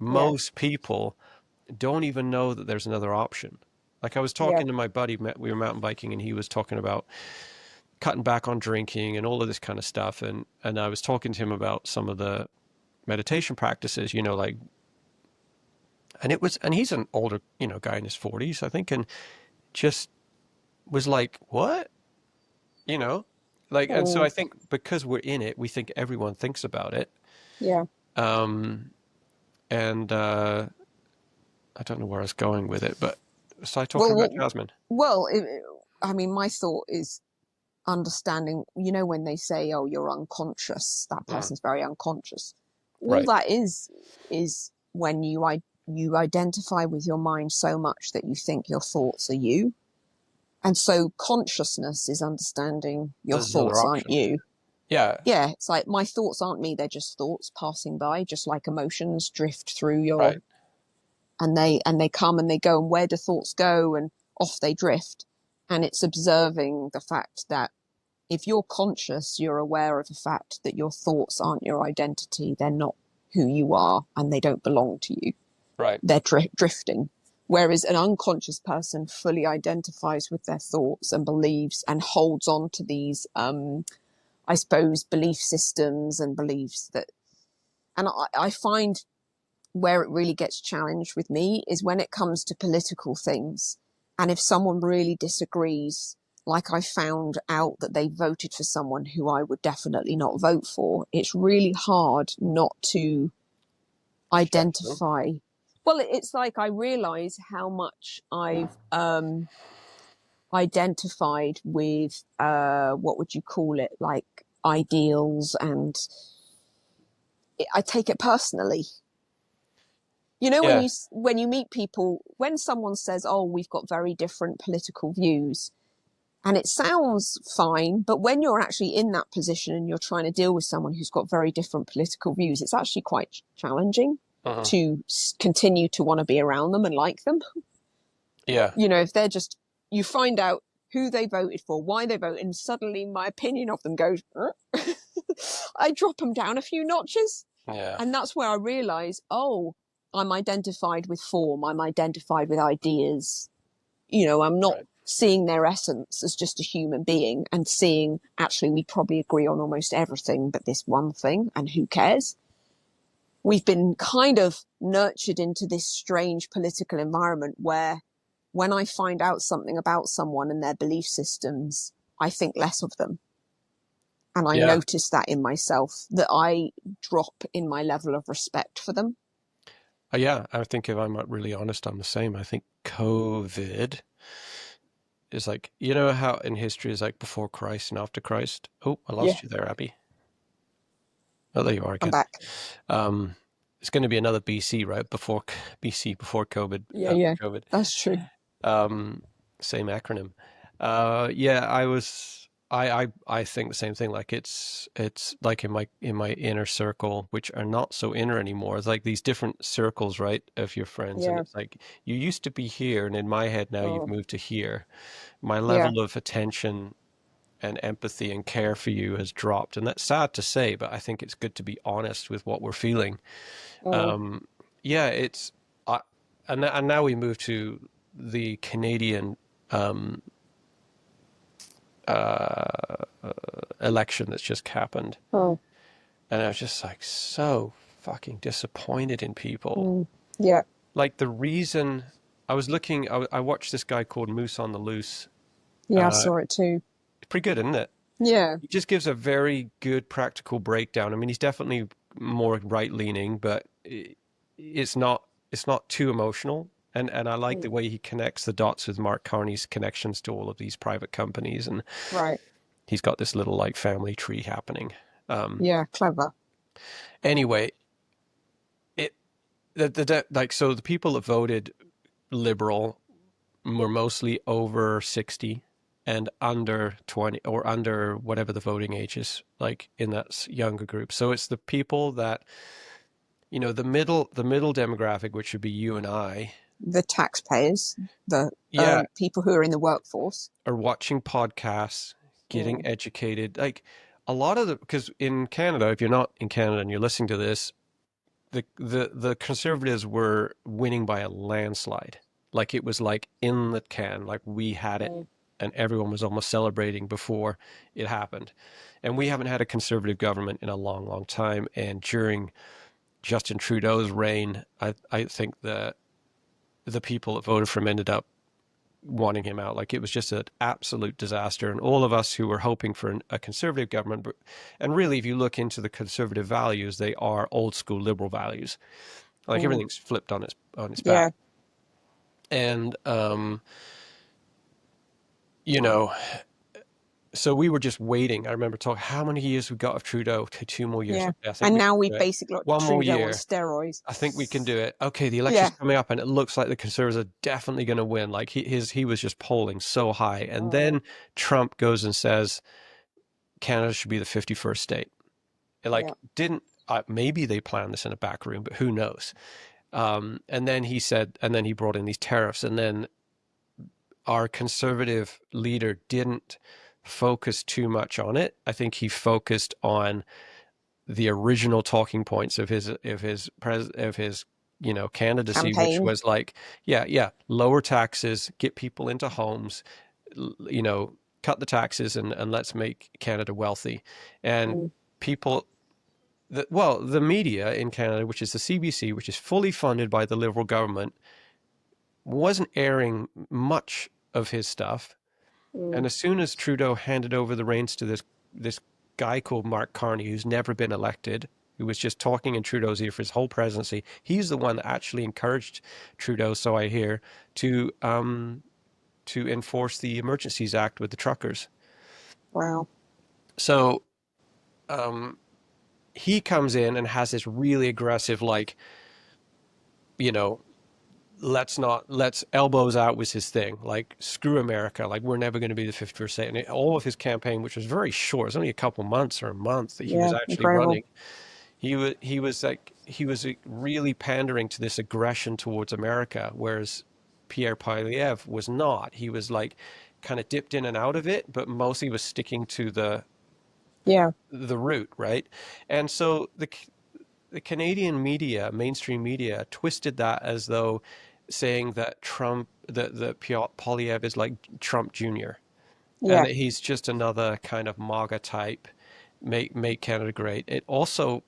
Speaker 2: Most people don't even know that there's another option. Like, I was talking to my buddy, we were mountain biking, and he was talking about cutting back on drinking and all of this kind of stuff. And I was talking to him about some of the meditation practices, like, and he's an older, guy in his 40s, I think, and just was like, what? Like, and so I think because we're in it, we think everyone thinks about it.
Speaker 3: Yeah.
Speaker 2: And I don't know where I was going with it, but so I talking about Jasmine.
Speaker 3: Well, I mean, my thought is understanding, you know, when they say, oh, you're unconscious, that person's very unconscious. All
Speaker 2: Right.
Speaker 3: that is when you identify with your mind so much that you think your thoughts are you. And so consciousness is understanding your
Speaker 2: There's another
Speaker 3: thoughts aren't
Speaker 2: option.
Speaker 3: you.
Speaker 2: Yeah.
Speaker 3: Yeah, it's like my thoughts aren't me, they're just thoughts passing by, just like emotions drift through your
Speaker 2: Right.
Speaker 3: and they come and they go, and where do thoughts go? And off they drift. And it's observing the fact that if you're conscious, you're aware of the fact that your thoughts aren't your identity. They're not who you are, and they don't belong to you.
Speaker 2: Right.
Speaker 3: They're drifting. Whereas an unconscious person fully identifies with their thoughts and believes and holds on to these, I suppose, belief systems and beliefs that, and I find where it really gets challenged with me is when it comes to political things. And if someone really disagrees, like I found out that they voted for someone who I would definitely not vote for, it's really hard not to identify. Well, it's like I realize how much I've identified with, what would you call it, like ideals, and I take it personally. You know,
Speaker 2: Yeah.
Speaker 3: when you meet people, when someone says, "Oh, we've got very different political views," and it sounds fine, but when you're actually in that position and you're trying to deal with someone who's got very different political views, it's actually quite challenging to continue to want to be around them and like them.
Speaker 2: Yeah.
Speaker 3: You know, if they're just, you find out who they voted for, why they voted, and suddenly my opinion of them goes, I drop them down a few notches.
Speaker 2: Yeah.
Speaker 3: And that's where I realize, oh, I'm identified with form. I'm identified with ideas. You know, I'm not seeing their essence as just a human being and seeing, actually, we probably agree on almost everything but this one thing, and who cares? We've been kind of nurtured into this strange political environment where when I find out something about someone and their belief systems, I think less of them. And I notice that in myself, that I drop in my level of respect for them.
Speaker 2: Yeah, I think if I'm really honest, I'm the same. I think COVID is like, you know how in history is like before Christ and after Christ? Oh, I lost you there, Abby. Oh, there you are
Speaker 3: I'm
Speaker 2: again.
Speaker 3: back.
Speaker 2: It's going to be another BC, right? Before BC, before COVID,
Speaker 3: Yeah,
Speaker 2: COVID.
Speaker 3: that's true.
Speaker 2: Same acronym. I think the same thing. Like it's like in my inner circle, which are not so inner anymore. It's like these different circles, right, of your friends, and it's like you used to be here, and in my head now you've moved to here. My level of attention and empathy and care for you has dropped, and that's sad to say, but I think it's good to be honest with what we're feeling. Yeah, it's and now we move to the Canadian election that's just happened. And I was just like so fucking disappointed in people.
Speaker 3: Yeah.
Speaker 2: Like the reason I was looking, I watched this guy called Moose on the Loose.
Speaker 3: Yeah, I saw it too.
Speaker 2: Pretty good, isn't it?
Speaker 3: Yeah.
Speaker 2: He just gives a very good practical breakdown. I mean, he's definitely more right leaning, but it's not too emotional. And I like the way he connects the dots with Mark Carney's connections to all of these private companies, and he's got this little like family tree happening.
Speaker 3: Yeah, clever.
Speaker 2: Anyway, so the people that voted Liberal were mostly over 60 and under 20 or under whatever the voting age is, like in that younger group. So it's the people that, you know, the middle demographic, which would be you and I,
Speaker 3: the taxpayers, the people who are in the workforce,
Speaker 2: are watching podcasts, getting educated. Like a lot of because in Canada, if you're not in Canada and you're listening to this, the Conservatives were winning by a landslide. Like it was like in the can, like we had it, and everyone was almost celebrating before it happened. And we haven't had a Conservative government in a long, long time. And during Justin Trudeau's reign, I think the people that voted for him ended up wanting him out. Like it was just an absolute disaster. And all of us who were hoping for a Conservative government, and really, if you look into the Conservative values, they are old school liberal values. Like everything's flipped on its back. And you know, so we were just waiting. I remember talking how many years we got of Trudeau. Okay, 2 more years.
Speaker 3: Yeah.
Speaker 2: Okay, I think
Speaker 3: And
Speaker 2: we
Speaker 3: now
Speaker 2: can
Speaker 3: we've
Speaker 2: do it.
Speaker 3: basically got
Speaker 2: 1 more
Speaker 3: Trudeau on
Speaker 2: year.
Speaker 3: steroids.
Speaker 2: I think we can do it. Okay, the
Speaker 3: Yeah.
Speaker 2: election's coming up, and it looks like the Conservatives are definitely going to win. Like he was just polling so high, and then Trump goes and says Canada should be the 51st state. It like didn't. Maybe they planned this in a back room, but who knows? And then he said, and then he brought in these tariffs, and then our conservative leader didn't focus too much on it. I think he focused on the original talking points of his candidacy, which
Speaker 3: Campaign.
Speaker 2: was like, lower taxes, get people into homes, cut the taxes, and let's make Canada wealthy. And people, the media in Canada, which is the CBC, which is fully funded by the Liberal government, wasn't airing much of his stuff. And as soon as Trudeau handed over the reins to this guy called Mark Carney, who's never been elected, who was just talking in Trudeau's ear for his whole presidency, he's the one that actually encouraged Trudeau, so I hear, to enforce the Emergencies Act with the truckers.
Speaker 3: Wow.
Speaker 2: So he comes in and has this really aggressive, like, let's elbows out was his thing. Like, screw America. Like, we're never going to be the 51st state. And all of his campaign, which was very short, it was only a couple months or a month that he was actually running. He was really pandering to this aggression towards America, whereas Pierre Poilievre was not. He was like kind of dipped in and out of it, but mostly was sticking to the root, right? And so the Canadian media, mainstream media, twisted that as though saying that Poilievre is like Trump Jr. And that he's just another kind of MAGA type, make Canada great. It also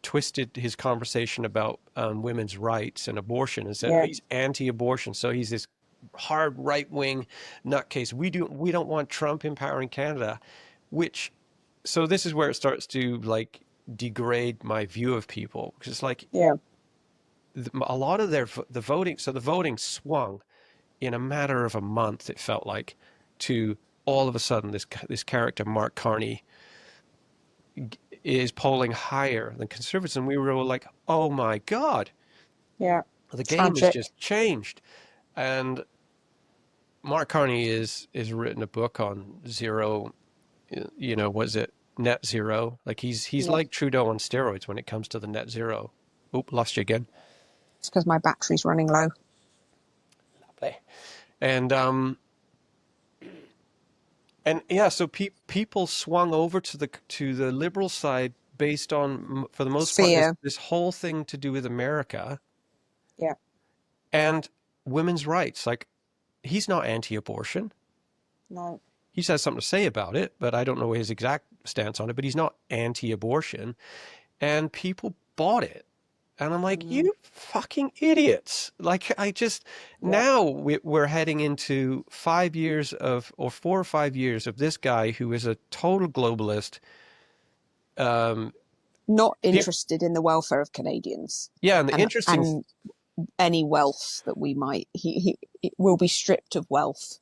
Speaker 2: twisted his conversation about women's rights and abortion and said he's anti-abortion. So he's this hard right-wing nutcase. We don't want Trump empowering Canada, so this is where it starts to like degrade my view of people, because it's like a lot of the voting swung in a matter of a month, it felt like, to all of a sudden this character Mark Carney is polling higher than Conservatives, and we were all like, oh my god, the game has just changed. And Mark Carney has written a book on zero, was it net zero? Like he's like Trudeau on steroids when it comes to the net zero. Oop, lost you again.
Speaker 3: It's because my battery's running low.
Speaker 2: Lovely. And so people swung over to the liberal side based on, for the most part, this whole thing to do with America.
Speaker 3: Yeah.
Speaker 2: And women's rights. Like, he's not anti-abortion.
Speaker 3: No.
Speaker 2: He has something to say about it, but I don't know his exact stance on it, but he's not anti-abortion. And people bought it. And I'm like, you fucking idiots. Like, now we're heading into 5 years 4 or 5 years of this guy who is a total globalist.
Speaker 3: Not interested in the welfare of Canadians.
Speaker 2: Yeah, and interesting...
Speaker 3: And any wealth that we might... He will be stripped of wealth.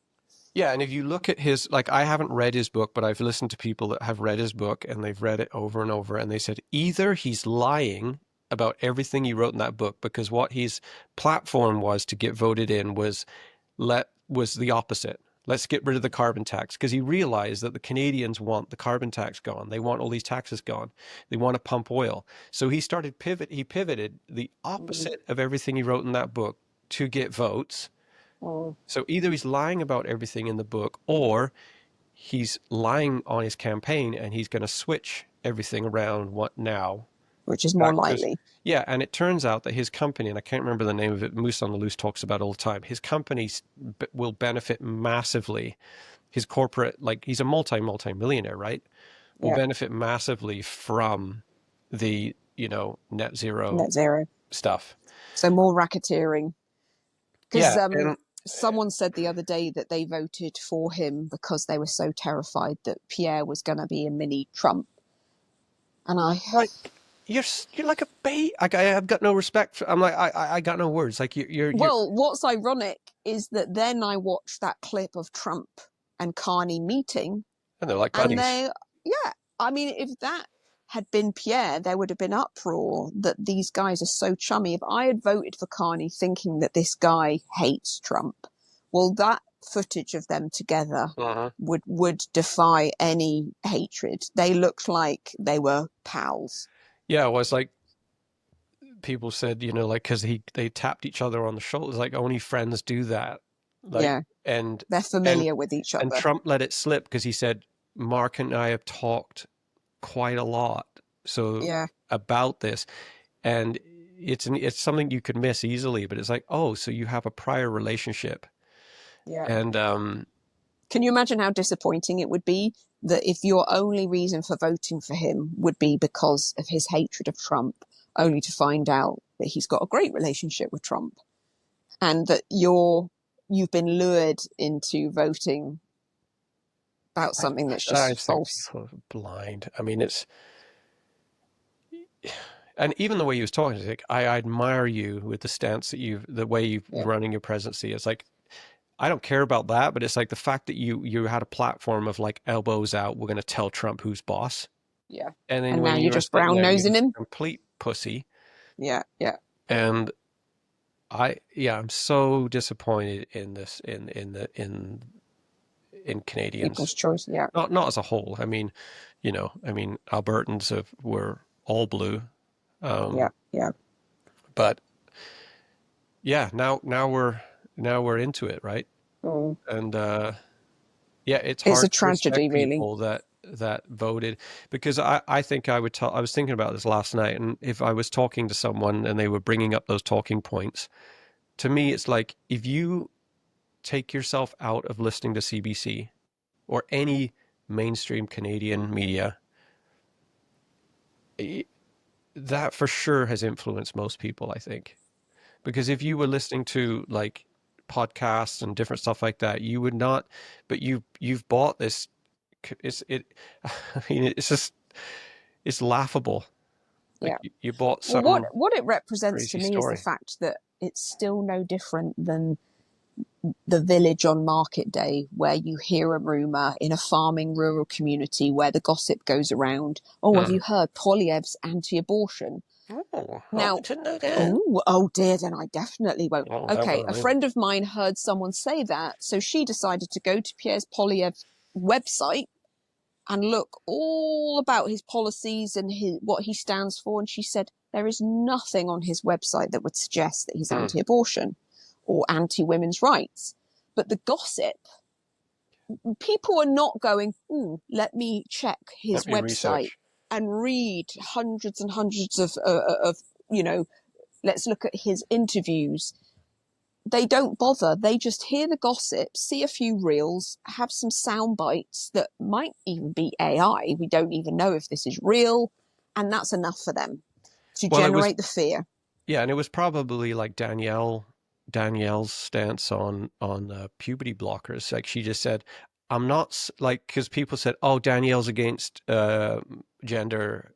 Speaker 2: Yeah, and if you look at his, like, I haven't read his book, but I've listened to people that have read his book, and they've read it over and over, and they said either he's lying about everything he wrote in that book, because what his platform was to get voted in was the opposite. Let's get rid of the carbon tax, because he realized that the Canadians want the carbon tax gone. They want all these taxes gone. They want to pump oil. So he pivoted the opposite of everything he wrote in that book to get votes. So either he's lying about everything in the book, or he's lying on his campaign and he's going to switch everything around now.
Speaker 3: Which is more likely.
Speaker 2: Yeah, and it turns out that his company, and I can't remember the name of it, Moose on the Loose talks about it all the time, his company will benefit massively. His corporate, like, he's a multi-millionaire, right? Will benefit massively from the, net zero stuff.
Speaker 3: So more racketeering. Because someone said the other day that they voted for him because they were so terrified that Pierre was going to be a mini Trump. And
Speaker 2: you're like a bait. I've got no respect for. I'm like, I got no words. Like you're.
Speaker 3: Well, what's ironic is that then I watched that clip of Trump and Carney meeting.
Speaker 2: And they're like
Speaker 3: And
Speaker 2: buddies.
Speaker 3: I mean, if that had been Pierre, there would have been uproar that these guys are so chummy. If I had voted for Carney thinking that this guy hates Trump, well, that footage of them together would defy any hatred. They looked like they were pals.
Speaker 2: Yeah, it was like people said, you know, like because they tapped each other on the shoulders, like only friends do that. Like,
Speaker 3: Yeah,
Speaker 2: and
Speaker 3: they're familiar with each
Speaker 2: and
Speaker 3: other.
Speaker 2: Trump let it slip because he said, Mark and I have talked quite a lot about this, and it's something you could miss easily, but it's like, oh, so you have a prior relationship. And
Speaker 3: can you imagine how disappointing it would be that if your only reason for voting for him would be because of his hatred of Trump, only to find out that he's got a great relationship with Trump, and that you've been lured into voting about something that's just false.
Speaker 2: Blind. I mean, and even the way he was talking, it's like, I admire you with the stance that the way you're running your presidency. It's like, I don't care about that, but it's like the fact that you had a platform of like elbows out, we're going to tell Trump who's boss.
Speaker 3: Yeah.
Speaker 2: And then
Speaker 3: and
Speaker 2: when
Speaker 3: now
Speaker 2: you
Speaker 3: you're
Speaker 2: were
Speaker 3: just brown nosing him.
Speaker 2: complete pussy.
Speaker 3: Yeah.
Speaker 2: And I'm so disappointed in this, in Canadians.
Speaker 3: People's choice, yeah.
Speaker 2: Not as a whole. I mean, you know, Albertans were all blue.
Speaker 3: Yeah.
Speaker 2: But yeah, now we're into it, right? And it's hard
Speaker 3: a tragedy,
Speaker 2: to
Speaker 3: really.
Speaker 2: people that voted, because I think I was thinking about this last night, and if I was talking to someone and they were bringing up those talking points, to me it's like, if you take yourself out of listening to CBC or any mainstream Canadian media, that for sure has influenced most people, I think. Because if you were listening to like podcasts and different stuff like that, you would not, but you've bought this, I mean, it's laughable. Like, you bought some
Speaker 3: what it represents to
Speaker 2: crazy
Speaker 3: me
Speaker 2: story.
Speaker 3: is the fact that it's still no different than the village on market day, where you hear a rumor in a farming rural community where the gossip goes around. Oh, have you heard Poilievre's anti-abortion?
Speaker 2: Now, I didn't know that.
Speaker 3: Oh dear, then I definitely won't. Okay, a
Speaker 2: Really.
Speaker 3: friend of mine heard someone say that, so she decided to go to Pierre Poilievre's website and look all about his policies and what he stands for. And she said there is nothing on his website that would suggest that he's anti-abortion or anti-women's rights. But the gossip, people are not going, let me check his website
Speaker 2: research
Speaker 3: and read hundreds and hundreds of let's look at his interviews. They don't bother. They just hear the gossip, see a few reels, have some sound bites that might even be AI. We don't even know if this is real. And that's enough for them to generate the fear.
Speaker 2: Yeah, and it was probably like Danielle's stance on puberty blockers. Like, she just said, I'm not, like, because people said, oh, Danielle's against gender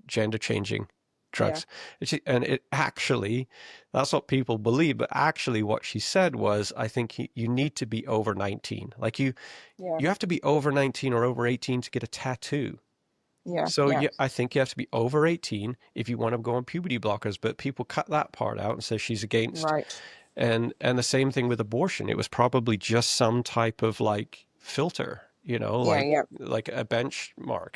Speaker 2: changing drugs. Yeah. And it actually, that's what people believe, but actually what she said was, I think you need to be over 19. Like, you have to be over 19 or over 18 to get a tattoo.
Speaker 3: Yeah.
Speaker 2: So I think you have to be over 18 if you want to go on puberty blockers, but people cut that part out and say she's against.
Speaker 3: Right.
Speaker 2: And the same thing with abortion. It was probably just some type of like filter, like a benchmark.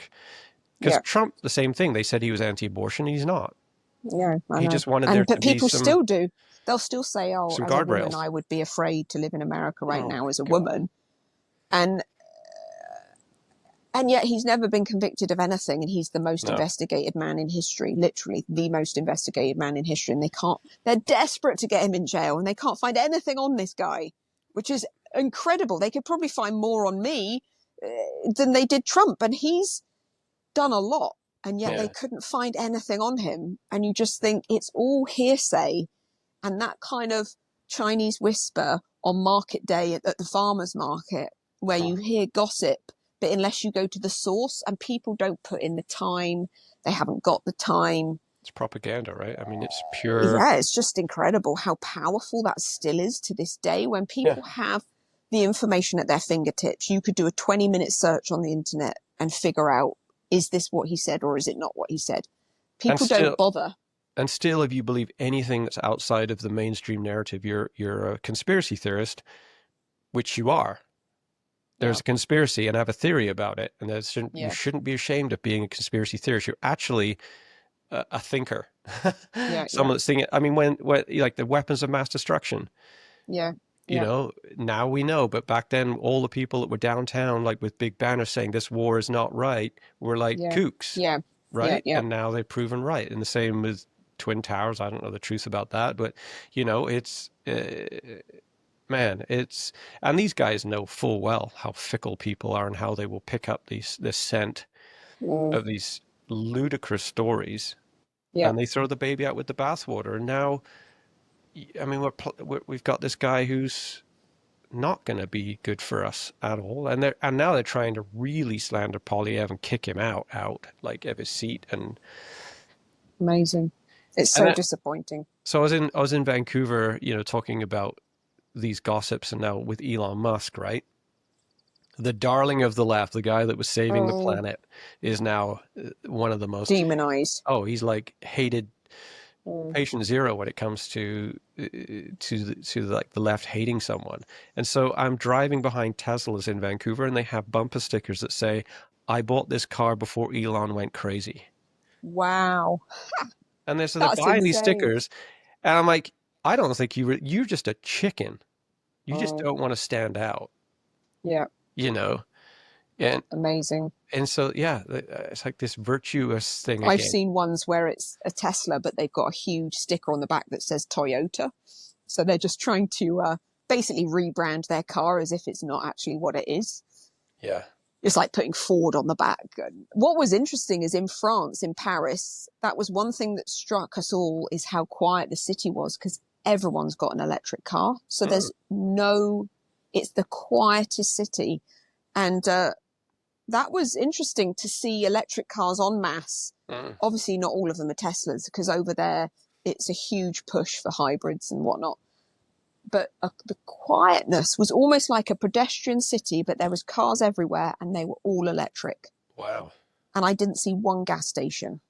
Speaker 2: Because Trump, the same thing. They said he was anti-abortion. He's not.
Speaker 3: Yeah, I know.
Speaker 2: He just wanted there to be
Speaker 3: But people still do. They'll still say, "Oh, as a woman, I would be afraid to live in America right now as a woman," and yet he's never been convicted of anything, and he's the most investigated man in history. Literally, the most investigated man in history. And they're desperate to get him in jail, and they can't find anything on this guy, which is incredible. They could probably find more on me than they did Trump, and he's done a lot, and yet they couldn't find anything on him. And you just think it's all hearsay, and that kind of Chinese whisper on market day at the farmer's market, where you hear gossip, but unless you go to the source, and people don't put in the time, they haven't got the time.
Speaker 2: It's propaganda, right? I mean, it's pure.
Speaker 3: Yeah, it's just incredible how powerful that still is to this day, when people have the information at their fingertips. You could do a 20-minute search on the internet and figure out, is this what he said or is it not what he said?
Speaker 2: And
Speaker 3: People
Speaker 2: still,
Speaker 3: don't bother.
Speaker 2: and still, if you believe anything that's outside of the mainstream narrative, you're a conspiracy theorist, which you are. There's
Speaker 3: Yeah.
Speaker 2: a conspiracy, and I have a theory about it, and you
Speaker 3: Yeah.
Speaker 2: shouldn't be ashamed of being a conspiracy theorist. You're actually a thinker.
Speaker 3: Yeah.
Speaker 2: Someone that's thinking. I mean, when like the weapons of mass destruction.
Speaker 3: Yeah.
Speaker 2: You
Speaker 3: Yeah.
Speaker 2: know, now we know, but back then, all the people that were downtown, like with big banners saying this war is not right, were like
Speaker 3: Yeah.
Speaker 2: kooks,
Speaker 3: Yeah.
Speaker 2: right?
Speaker 3: Yeah.
Speaker 2: And now they've proven right. And the same with Twin Towers. I don't know the truth about that, but you know, it's man, it's and these guys know full well how fickle people are and how they will pick up this scent
Speaker 3: Mm.
Speaker 2: of these ludicrous stories,
Speaker 3: Yeah.
Speaker 2: and they throw the baby out with the bathwater. And now, I mean, we've got this guy who's not going to be good for us at all. And now they're trying to really slander Polyev and kick him out like of his seat. And
Speaker 3: Amazing. It's
Speaker 2: and
Speaker 3: so
Speaker 2: I,
Speaker 3: disappointing.
Speaker 2: so I was in Vancouver, you know, talking about these gossips, and now with Elon Musk, right? The darling of the left, the guy that was saving the
Speaker 3: Oh,
Speaker 2: planet, is now one of the most.
Speaker 3: demonized.
Speaker 2: Oh, he's like hated
Speaker 3: Mm.
Speaker 2: patient zero when it comes to like the left hating someone. And so I'm driving behind Teslas in Vancouver, and they have bumper stickers that say, "I bought this car before Elon went crazy."
Speaker 3: Wow.
Speaker 2: And they're
Speaker 3: That's
Speaker 2: buying these
Speaker 3: insane.
Speaker 2: stickers, and I'm like, I don't think you're just a chicken. You just
Speaker 3: Oh,
Speaker 2: don't want to stand out,
Speaker 3: yeah.
Speaker 2: you know. And
Speaker 3: Amazing.
Speaker 2: so yeah, it's like this virtuous thing
Speaker 3: I've
Speaker 2: again.
Speaker 3: seen ones where it's a Tesla, but they've got a huge sticker on the back that says Toyota. So they're just trying to basically rebrand their car as if it's not actually what it is.
Speaker 2: Yeah.
Speaker 3: It's like putting Ford on the back. And what was interesting is in France, in Paris, that was one thing that struck us all, is how quiet the city was, because everyone's got an electric car. So
Speaker 2: Mm,
Speaker 3: it's the quietest city. And that was interesting to see electric cars en masse.
Speaker 2: mm.
Speaker 3: Obviously, not all of them are Teslas, because over there, it's a huge push for hybrids and whatnot. But the quietness was almost like a pedestrian city, but there was cars everywhere and they were all electric.
Speaker 2: Wow.
Speaker 3: And I didn't see one gas station.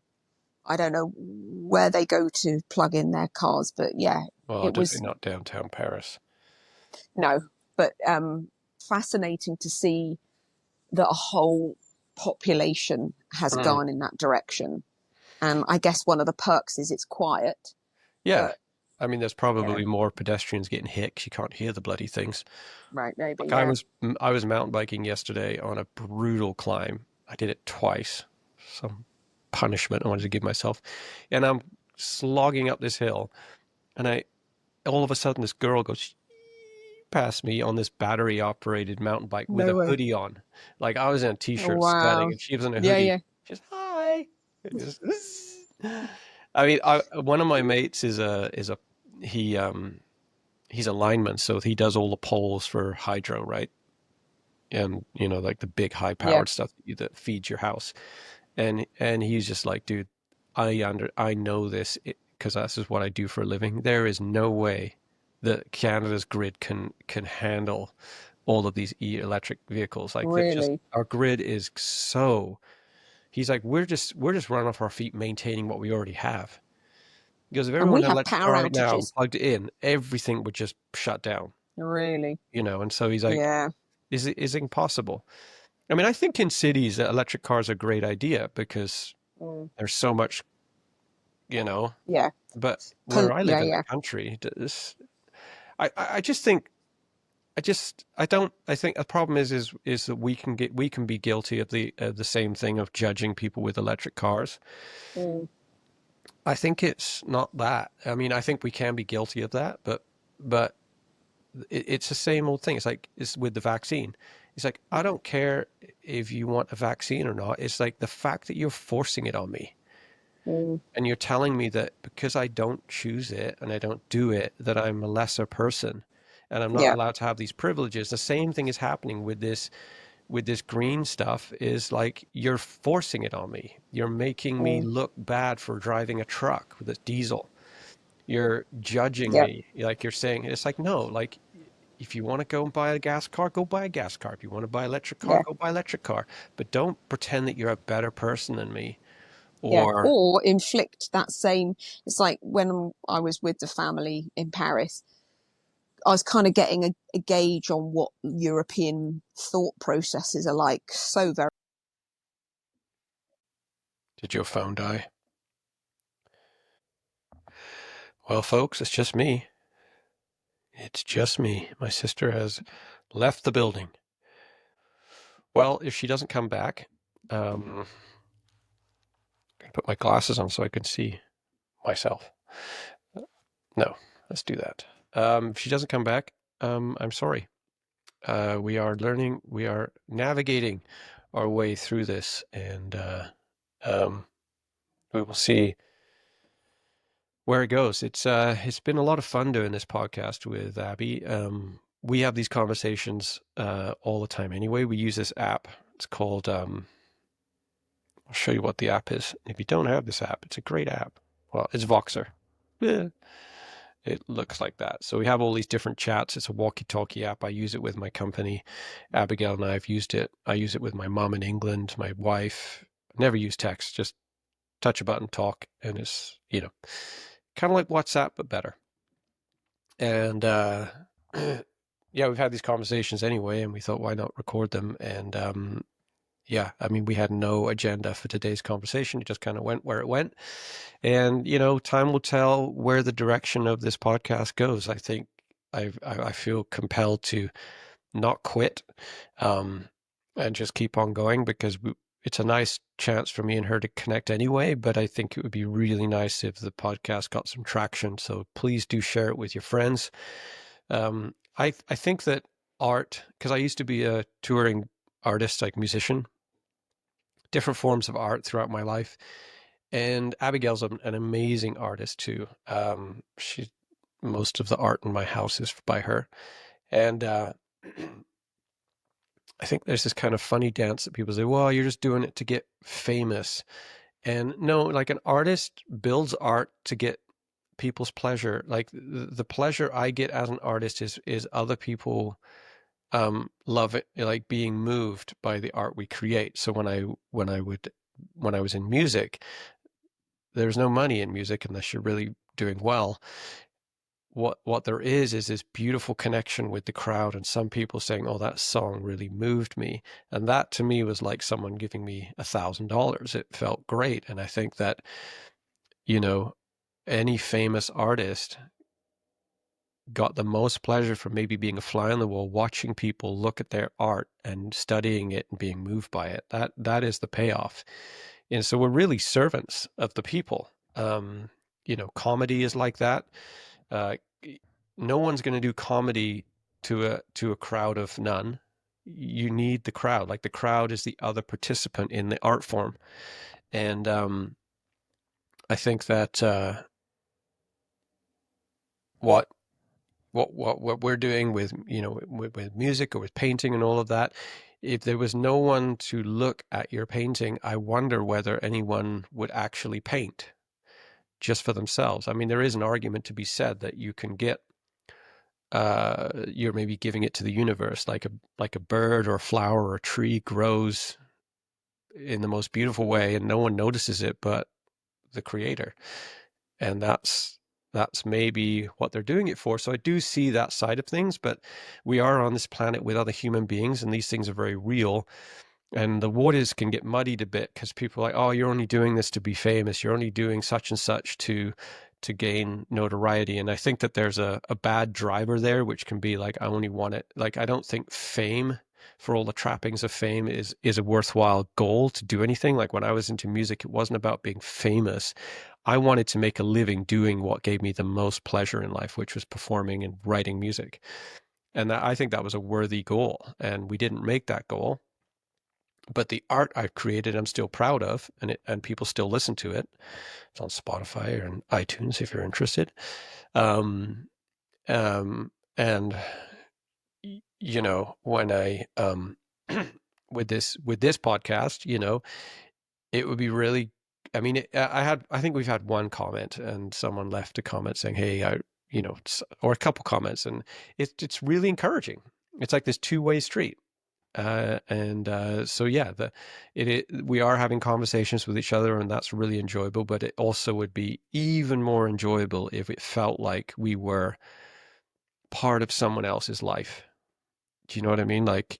Speaker 3: I don't know where they go to plug in their cars, but yeah,
Speaker 2: Well,
Speaker 3: it
Speaker 2: definitely
Speaker 3: was,
Speaker 2: not downtown Paris.
Speaker 3: no, but fascinating to see that a whole population has
Speaker 2: Mm.
Speaker 3: gone in that direction. And I guess one of the perks is it's quiet.
Speaker 2: Yeah.
Speaker 3: But
Speaker 2: I mean, there's
Speaker 3: yeah,
Speaker 2: probably more pedestrians getting hit 'cause you can't hear the bloody things.
Speaker 3: right, maybe,
Speaker 2: Like
Speaker 3: yeah.
Speaker 2: I was mountain biking yesterday on a brutal climb. I did it twice. Some punishment I wanted to give myself. And I'm slogging up this hill, and all of a sudden this girl goes past me on this battery operated mountain bike with
Speaker 3: No
Speaker 2: a
Speaker 3: way.
Speaker 2: hoodie on. Like I was in a t-shirt sweating,
Speaker 3: Wow.
Speaker 2: and she was in a
Speaker 3: Yeah,
Speaker 2: hoodie.
Speaker 3: yeah.
Speaker 2: She's hi. It just- I mean, one of my mates he he's a lineman, so he does all the poles for hydro, right? And you know, like the big high
Speaker 3: Yeah.
Speaker 2: powered stuff that feeds your house. And he's just like, dude, I know this because this is what I do for a living. There is no way that Canada's grid can handle all of these electric vehicles. Like that, just
Speaker 3: Really.
Speaker 2: our grid is so. He's like, we're just running off our feet maintaining what we already have. Because if
Speaker 3: And
Speaker 2: everyone
Speaker 3: we
Speaker 2: had an
Speaker 3: have
Speaker 2: electric
Speaker 3: power
Speaker 2: car right now and
Speaker 3: outages.
Speaker 2: plugged it in, everything would just shut down.
Speaker 3: Really.
Speaker 2: You know, and so he's like,
Speaker 3: Yeah.
Speaker 2: is it impossible? I mean, I think in cities electric cars are a great idea because
Speaker 3: Mm.
Speaker 2: there's so much, you know.
Speaker 3: Yeah.
Speaker 2: But where I live
Speaker 3: Yeah,
Speaker 2: in the
Speaker 3: yeah.
Speaker 2: country, I just think I think the problem is that we can be guilty of the same thing of judging people with electric cars.
Speaker 3: Mm.
Speaker 2: I think it's not that. I mean, I think we can be guilty of that, but it's the same old thing. It's with the vaccine. It's like I don't care if you want a vaccine or not. It's like the fact that you're forcing it on me.
Speaker 3: Mm.
Speaker 2: And you're telling me that because I don't choose it and I don't do it, that I'm a lesser person and I'm not
Speaker 3: Yeah.
Speaker 2: allowed to have these privileges. The same thing is happening with this green stuff is like you're forcing it on me. You're making me
Speaker 3: Mm.
Speaker 2: look bad for driving a truck with a diesel. You're judging
Speaker 3: Yeah.
Speaker 2: me. Like you're saying, it's like, no, like if you want to go and buy a gas car, go buy a gas car. If you want to buy an electric car,
Speaker 3: Yeah.
Speaker 2: go buy an electric car. But don't pretend that you're a better person than me.
Speaker 3: Yeah.
Speaker 2: Or
Speaker 3: Or inflict that same. It's like when I was with the family in Paris, I was kind of getting a gauge on what European thought processes are like. So very.
Speaker 2: did your phone die? Well, folks, it's just me. It's just me. My sister has left the building. Well, if she doesn't come back, I'm gonna put my glasses on so I can see myself. No, let's do that. If she doesn't come back, I'm sorry. We are navigating our way through this, and we will see where it goes. It's been a lot of fun doing this podcast with Abby. We have these conversations all the time anyway. We use this app. It's called I'll show you what the app is. If you don't have this app, it's a great app. Well, it's Voxer. Yeah. It looks like that. So we have all these different chats. It's a walkie-talkie app. I use it with my company. Abigail and I have used it. I use it with my mom in England, my wife. Never use text, just touch a button, talk, and it's, kind of like WhatsApp, but better. And yeah, we've had these conversations anyway, and we thought, why not record them? And yeah, I mean, we had no agenda for today's conversation. It just kind of went where it went. And, time will tell where the direction of this podcast goes. I think I feel compelled to not quit and just keep on going because it's a nice chance for me and her to connect anyway. But I think it would be really nice if the podcast got some traction. So please do share it with your friends. I think that art, because I used to be a touring artist, like musician, different forms of art throughout my life. And Abigail's an amazing artist too. Most of the art in my house is by her. And I think there's this kind of funny dance that people say, well, you're just doing it to get famous. And no, like an artist builds art to get people's pleasure. Like the pleasure I get as an artist is other people love it, like being moved by the art we create. So when I was in music, there's no money in music unless you're really doing well. What there is this beautiful connection with the crowd, and some people saying, "Oh, that song really moved me," and that to me was like someone giving me $1,000. It felt great, and I think that any famous artist got the most pleasure from maybe being a fly on the wall, watching people look at their art and studying it and being moved by it. That is the payoff. And so we're really servants of the people. Comedy is like that. No one's going to do comedy to a crowd of none. You need the crowd. Like the crowd is the other participant in the art form. And I think that what we're doing with with music or with painting and all of that, if there was no one to look at your painting, I wonder whether anyone would actually paint just for themselves. I mean, there is an argument to be said that you can get you're maybe giving it to the universe, like a bird or a flower or a tree grows in the most beautiful way and no one notices it but the creator. And that's maybe what they're doing it for. So I do see that side of things, but we are on this planet with other human beings, and these things are very real. And the waters can get muddied a bit because people are like, oh, you're only doing this to be famous. You're only doing such and such to gain notoriety. And I think that there's a bad driver there, which can be like, I only want it. Like, I don't think fame, for all the trappings of fame, is a worthwhile goal to do anything. Like when I was into music, it wasn't about being famous. I wanted to make a living doing what gave me the most pleasure in life, which was performing and writing music. And I think that was a worthy goal. And we didn't make that goal. But the art I've created, I'm still proud of, and people still listen to it. It's on Spotify or on iTunes if you're interested. And when I with this podcast, it would be really. I mean, I think we've had one comment, and someone left a comment saying, "Hey, or a couple comments, and it's really encouraging. It's like this two-way street. So yeah, we are having conversations with each other, and that's really enjoyable, but it also would be even more enjoyable if it felt like we were part of someone else's life. Do you know what I mean? Like,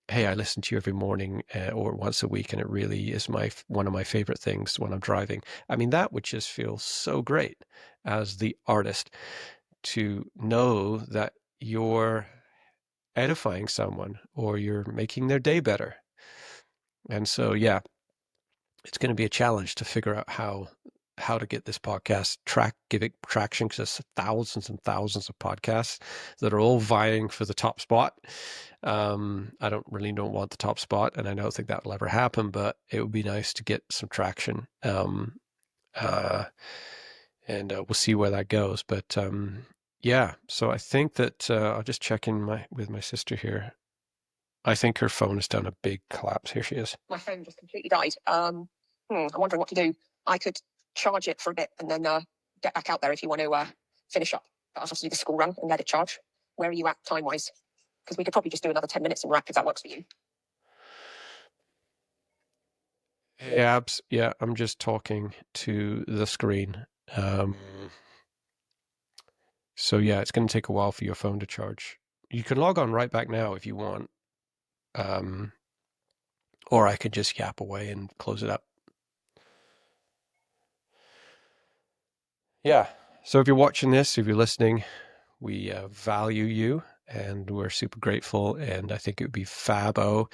Speaker 2: hey, I listen to you every morning or once a week, and it really is one of my favorite things when I'm driving. I mean, that would just feel so great as the artist to know that you're edifying someone or you're making their day better. And so, yeah, it's going to be a challenge to figure out how to get this podcast give it traction, because there's thousands and thousands of podcasts that are all vying for the top spot. I don't want the top spot, and I don't think that will ever happen, but it would be nice to get some traction. And we'll see where that goes. But yeah, so I think that I'll just check in with my sister here. I think her phone has done a big collapse. Here she is.
Speaker 3: My phone just completely died. I'm wondering what to do. I could charge it for a bit and then get back out there if you want to finish up. But I'll have to do the school run and let it charge. Where are you at time-wise? Because we could probably just do another 10 minutes and wrap if that works for you.
Speaker 2: Hey, Abs. Yeah, I'm just talking to the screen. So yeah, it's going to take a while for your phone to charge. You can log on right back now if you want. Or I could just yap away and close it up. Yeah. So if you're watching this, if you're listening, we value you and we're super grateful. And I think it would be fabo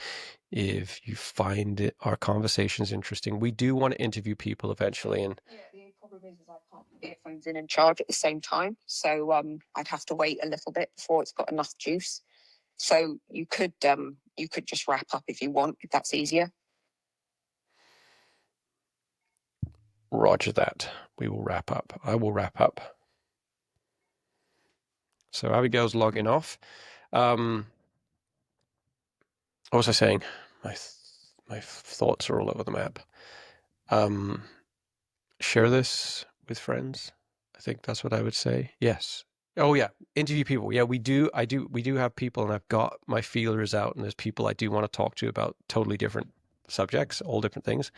Speaker 2: if you find our conversations interesting. We do want to interview people eventually. And
Speaker 3: yeah, the problem is I can't put earphones in and charge at the same time. So I'd have to wait a little bit before it's got enough juice. So you could just wrap up if you want, if that's easier.
Speaker 2: Roger that. We will wrap up. I will wrap up. So Abigail's logging off. What was I saying? My thoughts are all over the map. Share this with friends. I think that's what I would say. Yes. Oh yeah, interview people. Yeah, we do. We do have people, and I've got my feelers out, and there's people I do want to talk to about totally different subjects, all different things.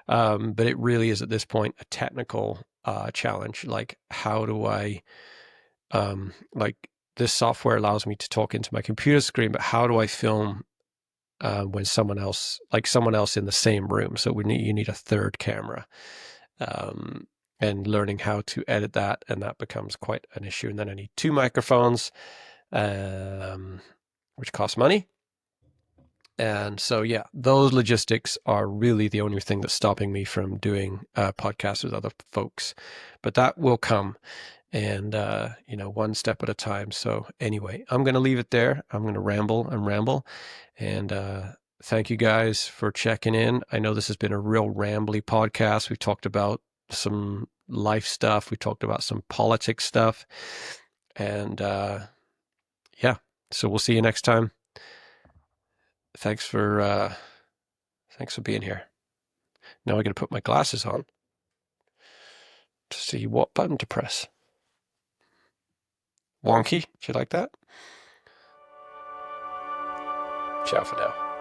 Speaker 2: But it really is at this point a technical challenge. Like, how do I, like, this software allows me to talk into my computer screen, but how do I film when someone else in the same room? So you need a third camera. And learning how to edit that, and that becomes quite an issue. And then I need 2 microphones, which costs money. And so, yeah, those logistics are really the only thing that's stopping me from doing podcasts with other folks. But that will come, and one step at a time. So anyway, I'm going to leave it there. I'm going to ramble and ramble, and thank you guys for checking in. I know this has been a real rambly podcast. We've talked about some life stuff. We talked about some politics stuff. And yeah, so we'll see you next time. Thanks for being here. Now I got to put my glasses on to see what button to press. Wonky, do you like that? Ciao for now.